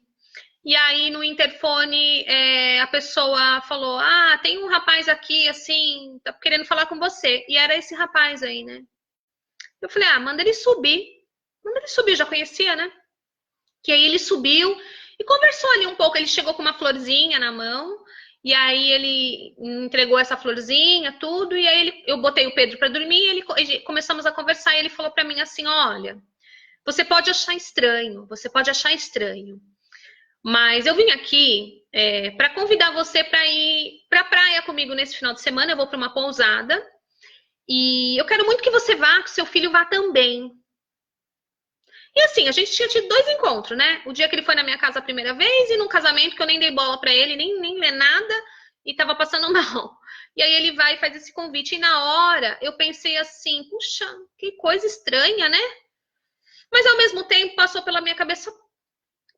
E aí no interfone a pessoa falou: ah, tem um rapaz aqui assim, tá querendo falar com você. E era esse rapaz aí, né? Eu falei: ah, manda ele subir. Manda ele subir, já conhecia, né? Que aí ele subiu e conversou ali um pouco. Ele chegou com uma florzinha na mão. E aí ele entregou essa florzinha, tudo. E aí eu botei o Pedro para dormir. E começamos a conversar. E ele falou para mim assim: olha, você pode achar estranho. Você pode achar estranho. Mas eu vim aqui para convidar você para ir para a praia comigo nesse final de semana. Eu vou para uma pousada e eu quero muito que você vá, que seu filho vá também. E assim, a gente tinha tido 2 encontros, né? O dia que ele foi na minha casa a primeira vez e num casamento que eu nem dei bola para ele, nem lê nada e tava passando mal. E aí ele vai e faz esse convite e na hora eu pensei assim, puxa, que coisa estranha, né? Mas ao mesmo tempo passou pela minha cabeça,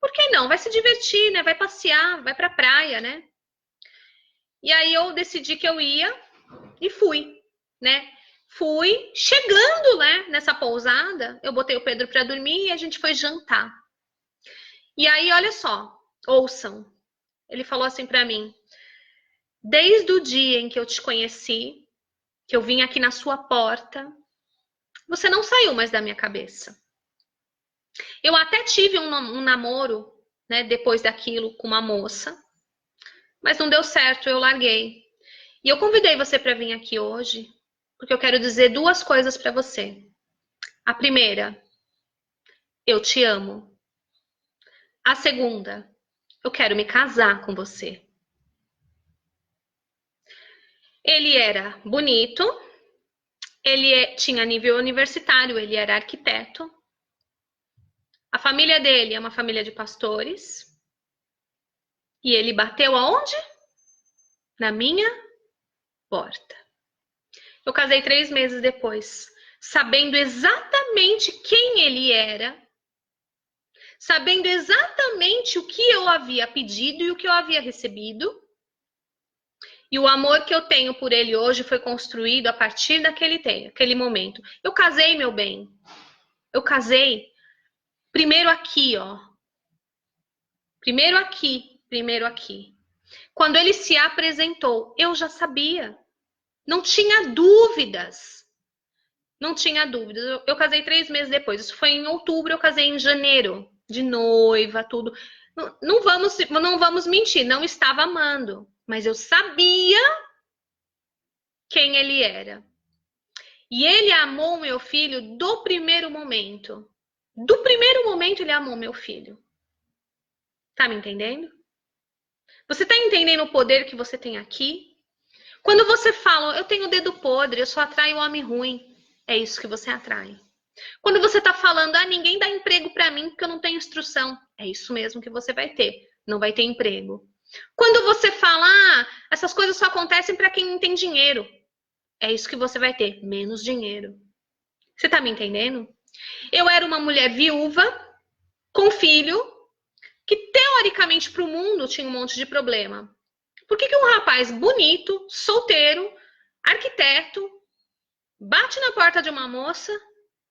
por que não? Vai se divertir, né? Vai passear, vai pra praia, né? E aí eu decidi que eu ia e fui, né? Fui chegando, né, nessa pousada, eu botei o Pedro para dormir e a gente foi jantar. E aí, olha só, ouçam. Ele falou assim para mim: desde o dia em que eu te conheci, que eu vim aqui na sua porta, você não saiu mais da minha cabeça. Eu até tive um namoro, né, depois daquilo com uma moça, mas não deu certo, eu larguei. E eu convidei você para vir aqui hoje, porque eu quero dizer 2 coisas para você. A primeira, eu te amo. A segunda, eu quero me casar com você. Ele era bonito, ele tinha nível universitário, ele era arquiteto. A família dele é uma família de pastores. E ele bateu aonde? Na minha porta. Eu casei 3 meses depois, sabendo exatamente quem ele era, sabendo exatamente o que eu havia pedido e o que eu havia recebido. E o amor que eu tenho por ele hoje foi construído a partir daquele momento. Eu casei, meu bem. Eu casei primeiro aqui, ó. Primeiro aqui, primeiro aqui. Quando ele se apresentou, eu já sabia. Não tinha dúvidas. Não tinha dúvidas. Eu casei 3 meses depois. Isso foi em outubro, eu casei em janeiro. De noiva, tudo. Não vamos mentir, não estava amando. Mas eu sabia quem ele era. E ele amou meu filho do primeiro momento. Do primeiro momento ele amou meu filho. Tá me entendendo? Você tá entendendo o poder que você tem aqui? Quando você fala, eu tenho o dedo podre, eu só atraio homem ruim. É isso que você atrai. Quando você tá falando, ninguém dá emprego pra mim porque eu não tenho instrução. É isso mesmo que você vai ter. Não vai ter emprego. Quando você fala, essas coisas só acontecem pra quem não tem dinheiro. É isso que você vai ter. Menos dinheiro. Você tá me entendendo? Eu era uma mulher viúva, com filho, que teoricamente para o mundo tinha um monte de problema. Por que um rapaz bonito, solteiro, arquiteto, bate na porta de uma moça,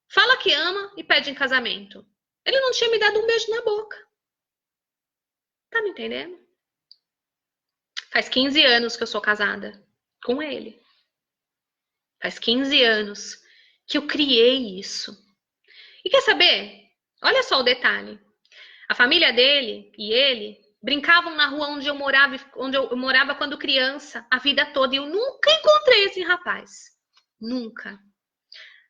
fala que ama e pede em casamento? Ele não tinha me dado um beijo na boca. Tá me entendendo? Faz 15 anos que eu sou casada com ele. Faz 15 anos que eu criei isso. E quer saber? Olha só o detalhe. A família dele e ele brincavam na rua onde eu morava quando criança, a vida toda. E eu nunca encontrei esse rapaz. Nunca.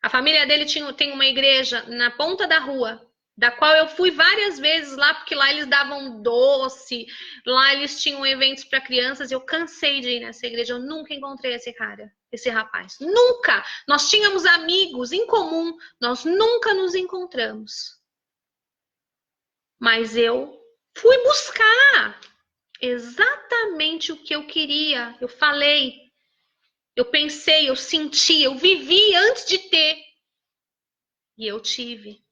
A família dele tem uma igreja na ponta da rua, da qual eu fui várias vezes lá, porque lá eles davam doce, lá eles tinham eventos para crianças, e eu cansei de ir nessa igreja, eu nunca encontrei esse cara, esse rapaz, nunca! Nós tínhamos amigos em comum, nós nunca nos encontramos. Mas eu fui buscar exatamente o que eu queria, eu falei, eu pensei, eu senti, eu vivi antes de ter, e eu tive.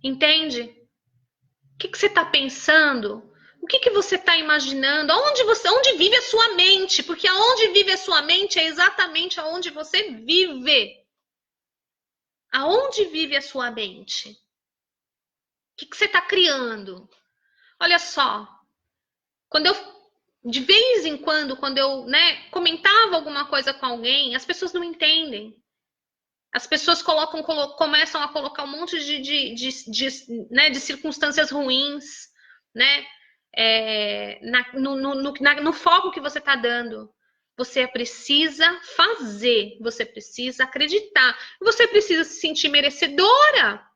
Entende? O que você está pensando? O que você está imaginando? Onde vive a sua mente? Porque aonde vive a sua mente é exatamente aonde você vive. Aonde vive a sua mente? O que você está criando? Olha só, de vez em quando eu, comentava alguma coisa com alguém, as pessoas não entendem. As pessoas começam a colocar um monte de circunstâncias ruins, né? No foco que você está dando. Você precisa fazer, você precisa acreditar, você precisa se sentir merecedora.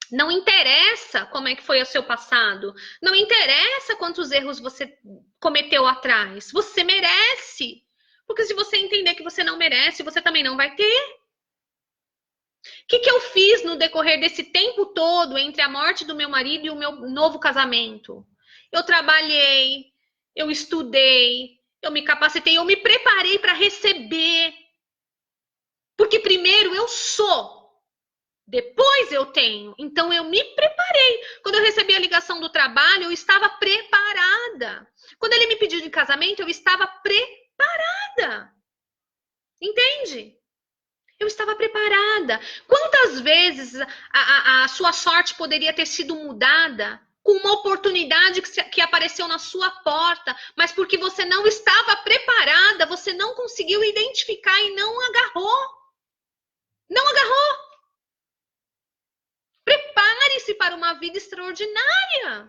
Não interessa como é que foi o seu passado, não interessa quantos erros você cometeu atrás, você merece. Porque se você entender que você não merece, você também não vai ter. O que eu fiz no decorrer desse tempo todo entre a morte do meu marido e o meu novo casamento? Eu trabalhei, eu estudei, eu me capacitei, eu me preparei para receber. Porque primeiro eu sou, depois eu tenho. Então eu me preparei. Quando eu recebi a ligação do trabalho, eu estava preparada. Quando ele me pediu de casamento, eu estava preparada. Entende? Eu estava preparada. Quantas vezes a sua sorte poderia ter sido mudada com uma oportunidade que apareceu na sua porta, mas porque você não estava preparada, você não conseguiu identificar e não agarrou. Não agarrou. Prepare-se para uma vida extraordinária.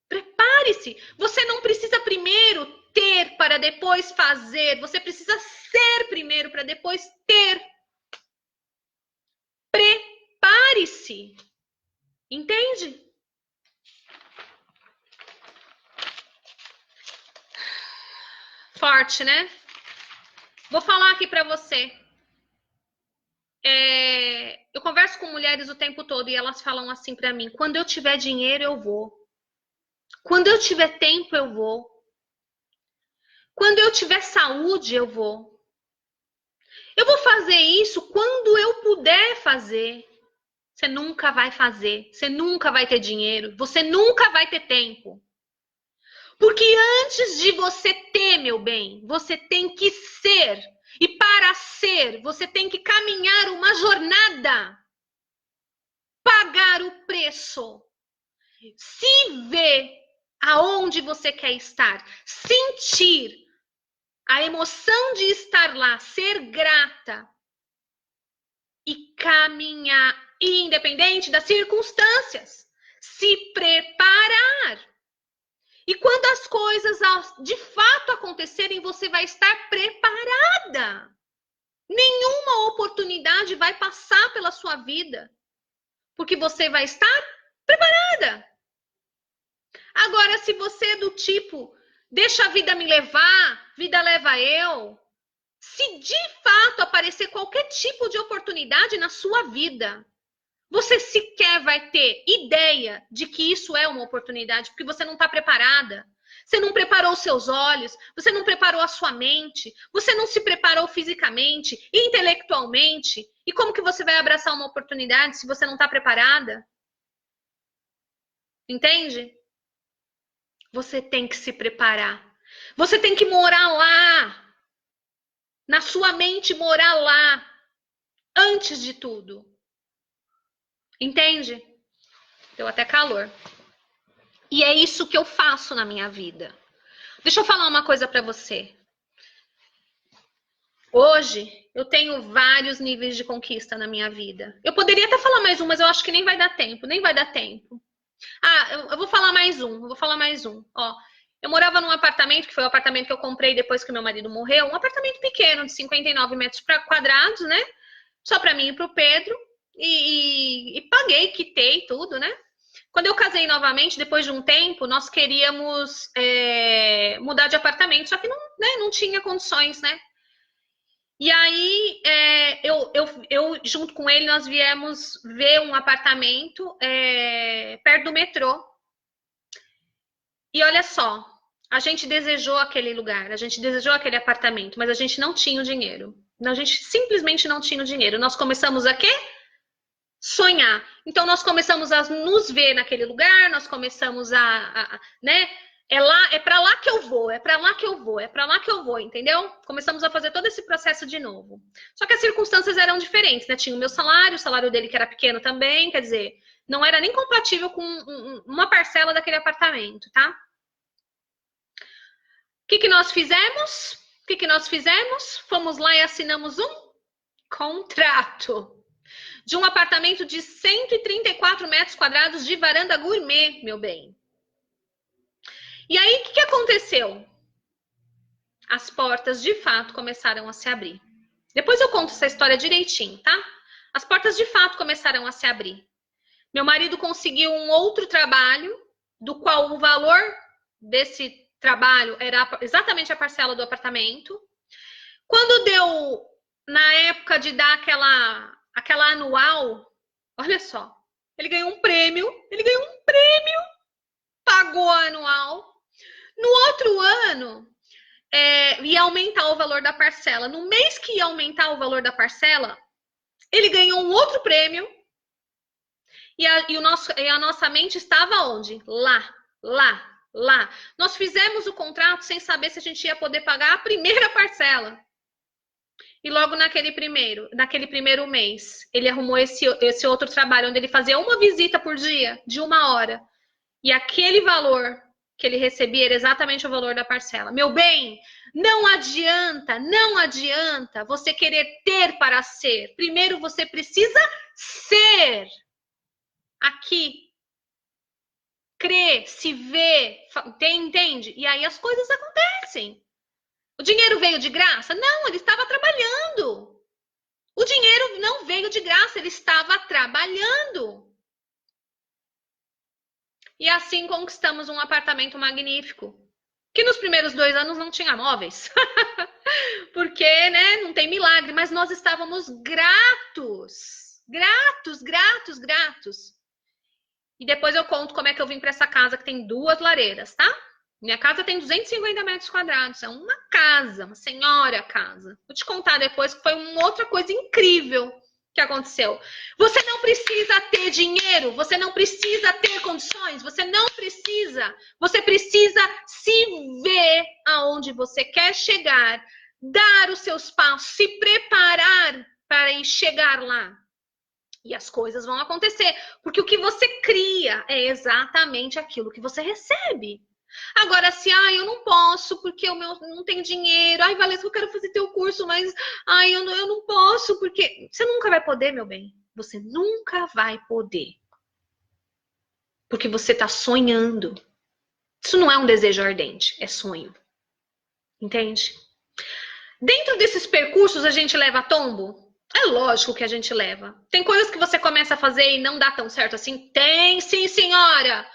Prepare-se. Você não precisa primeiro ter para depois fazer. Você precisa ser primeiro para depois ter. Prepare-se. Entende? Forte, né? Vou falar aqui para você. Eu converso com mulheres o tempo todo e elas falam assim para mim: quando eu tiver dinheiro, eu vou. Quando eu tiver tempo, eu vou. Quando eu tiver saúde, eu vou. Eu vou fazer isso quando eu puder fazer. Você nunca vai fazer. Você nunca vai ter dinheiro. Você nunca vai ter tempo. Porque antes de você ter, meu bem, você tem que ser. E para ser, você tem que caminhar uma jornada. Pagar o preço. Se ver aonde você quer estar. Sentir a emoção de estar lá. Ser grata. E caminhar, independente das circunstâncias. Se preparar. E quando as coisas de fato acontecerem, você vai estar preparada. Nenhuma oportunidade vai passar pela sua vida, porque você vai estar preparada. Agora, se você é do tipo, deixa a vida me levar, vida leva eu, se de fato aparecer qualquer tipo de oportunidade na sua vida, você sequer vai ter ideia de que isso é uma oportunidade, porque você não está preparada. Você não preparou os seus olhos, você não preparou a sua mente, você não se preparou fisicamente, intelectualmente. E como que você vai abraçar uma oportunidade se você não está preparada? Entende? Você tem que se preparar. Você tem que morar lá. Na sua mente, morar lá. Antes de tudo. Entende? Deu até calor. E é isso que eu faço na minha vida. Deixa eu falar uma coisa para você. Hoje, eu tenho vários níveis de conquista na minha vida. Eu poderia até falar mais um, mas eu acho que nem vai dar tempo. Nem vai dar tempo. Eu vou falar mais um. Ó, eu morava num apartamento, que foi o apartamento que eu comprei depois que meu marido morreu. Um apartamento pequeno, de 59 metros quadrados, né? Só para mim e para o Pedro. e paguei, quitei tudo, né? Quando eu casei novamente, depois de um tempo, nós queríamos mudar de apartamento, só que não, né, não tinha condições, né? E aí, eu, junto com ele, nós viemos ver um apartamento perto do metrô. E olha só, a gente desejou aquele lugar, a gente desejou aquele apartamento, mas a gente não tinha o dinheiro. A gente simplesmente não tinha o dinheiro. Nós começamos a quê? Sonhar. Então, nós começamos a nos ver naquele lugar, nós começamos né? É para lá que eu vou, é para lá que eu vou, é para lá que eu vou, entendeu? Começamos a fazer todo esse processo de novo. Só que as circunstâncias eram diferentes, né? Tinha o meu salário, o salário dele que era pequeno também, quer dizer, não era nem compatível com uma parcela daquele apartamento, tá? O que nós fizemos? O que nós fizemos? Fomos lá e assinamos um contrato de um apartamento de 134 metros quadrados de varanda gourmet, meu bem. E aí, o que aconteceu? As portas, de fato, começaram a se abrir. Depois eu conto essa história direitinho, tá? As portas, de fato, começaram a se abrir. Meu marido conseguiu um outro trabalho, do qual o valor desse trabalho era exatamente a parcela do apartamento. Quando deu, na época de dar aquela anual, olha só, ele ganhou um prêmio, pagou a anual. No outro ano, ia aumentar o valor da parcela. No mês que ia aumentar o valor da parcela, ele ganhou um outro prêmio. E a nossa mente estava onde? Lá. Nós fizemos o contrato sem saber se a gente ia poder pagar a primeira parcela. E logo naquele primeiro mês, ele arrumou esse outro trabalho, onde ele fazia uma visita por dia, de 1 hora. E aquele valor que ele recebia era exatamente o valor da parcela. Meu bem, não adianta você querer ter para ser. Primeiro você precisa ser. Aqui. Crer, se ver, entende? E aí as coisas acontecem. O dinheiro veio de graça? Não, ele estava trabalhando. O dinheiro não veio de graça, ele estava trabalhando. E assim conquistamos um apartamento magnífico, que nos primeiros 2 anos não tinha móveis. Porque, né, não tem milagre, mas nós estávamos gratos. E depois eu conto como é que eu vim para essa casa que tem 2 lareiras, tá? Minha casa tem 250 metros quadrados. É uma casa, uma senhora casa. Vou te contar depois que foi uma outra coisa incrível que aconteceu. Você não precisa ter dinheiro, você não precisa ter condições, você não precisa. Você precisa se ver aonde você quer chegar, dar os seus passos, se preparar para chegar lá. E as coisas vão acontecer, porque o que você cria é exatamente aquilo que você recebe. Agora, se eu não posso porque eu não tenho dinheiro, Valesca, eu quero fazer teu curso, mas eu não posso porque... Você nunca vai poder, meu bem. Você nunca vai poder. Porque você está sonhando. Isso não é um desejo ardente, é sonho. Entende? Dentro desses percursos a gente leva tombo? É lógico que a gente leva. Tem coisas que você começa a fazer e não dá tão certo assim? Tem, sim, senhora!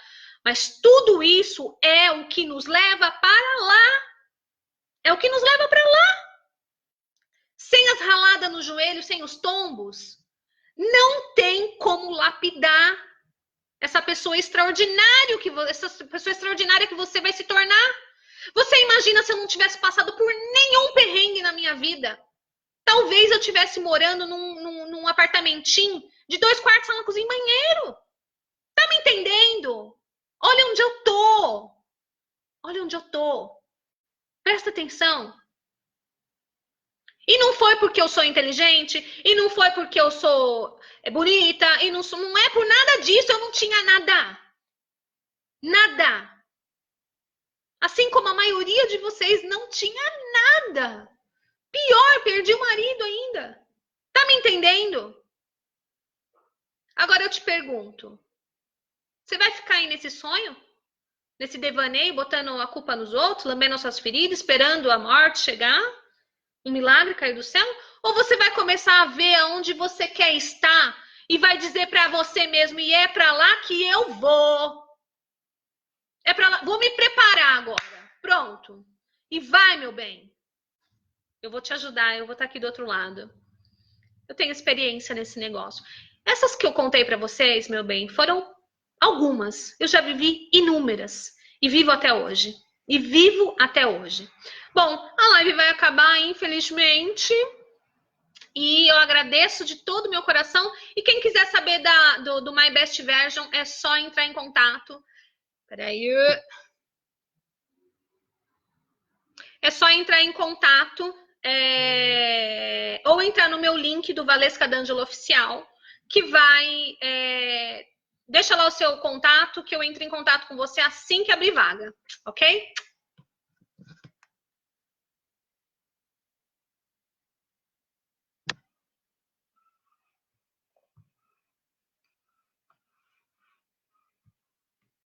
Mas tudo isso é o que nos leva para lá. É o que nos leva para lá. Sem as raladas no joelho, sem os tombos, não tem como lapidar essa pessoa extraordinária que você vai se tornar. Você imagina se eu não tivesse passado por nenhum perrengue na minha vida? Talvez eu estivesse morando num apartamentinho de 2 quartos, sala, cozinha e banheiro. Tá me entendendo? Olha onde eu tô. Olha onde eu tô. Presta atenção. E não foi porque eu sou inteligente, e não foi porque eu sou bonita, e não é por nada disso, eu não tinha nada. Nada. Assim como a maioria de vocês não tinha nada. Pior, perdi o marido ainda. Tá me entendendo? Agora eu te pergunto. Você vai ficar aí nesse sonho? Nesse devaneio, botando a culpa nos outros, lambendo as suas feridas, esperando a morte chegar? Um milagre cair do céu? Ou você vai começar a ver aonde você quer estar E vai dizer para você mesmo, e é para lá que eu vou. É para lá, vou me preparar agora. Pronto. E vai, meu bem. Eu vou te ajudar, eu vou estar aqui do outro lado. Eu tenho experiência nesse negócio. Essas que eu contei para vocês, meu bem, foram algumas. Eu já vivi inúmeras. E vivo até hoje. E vivo até hoje. Bom, a live vai acabar, infelizmente. E eu agradeço de todo o meu coração. E quem quiser saber do My Best Version, é só entrar em contato. Peraí. É só entrar em contato. Ou entrar no meu link do Valesca D'Angelo Oficial, que vai... deixa lá o seu contato, que eu entro em contato com você assim que abrir vaga, ok?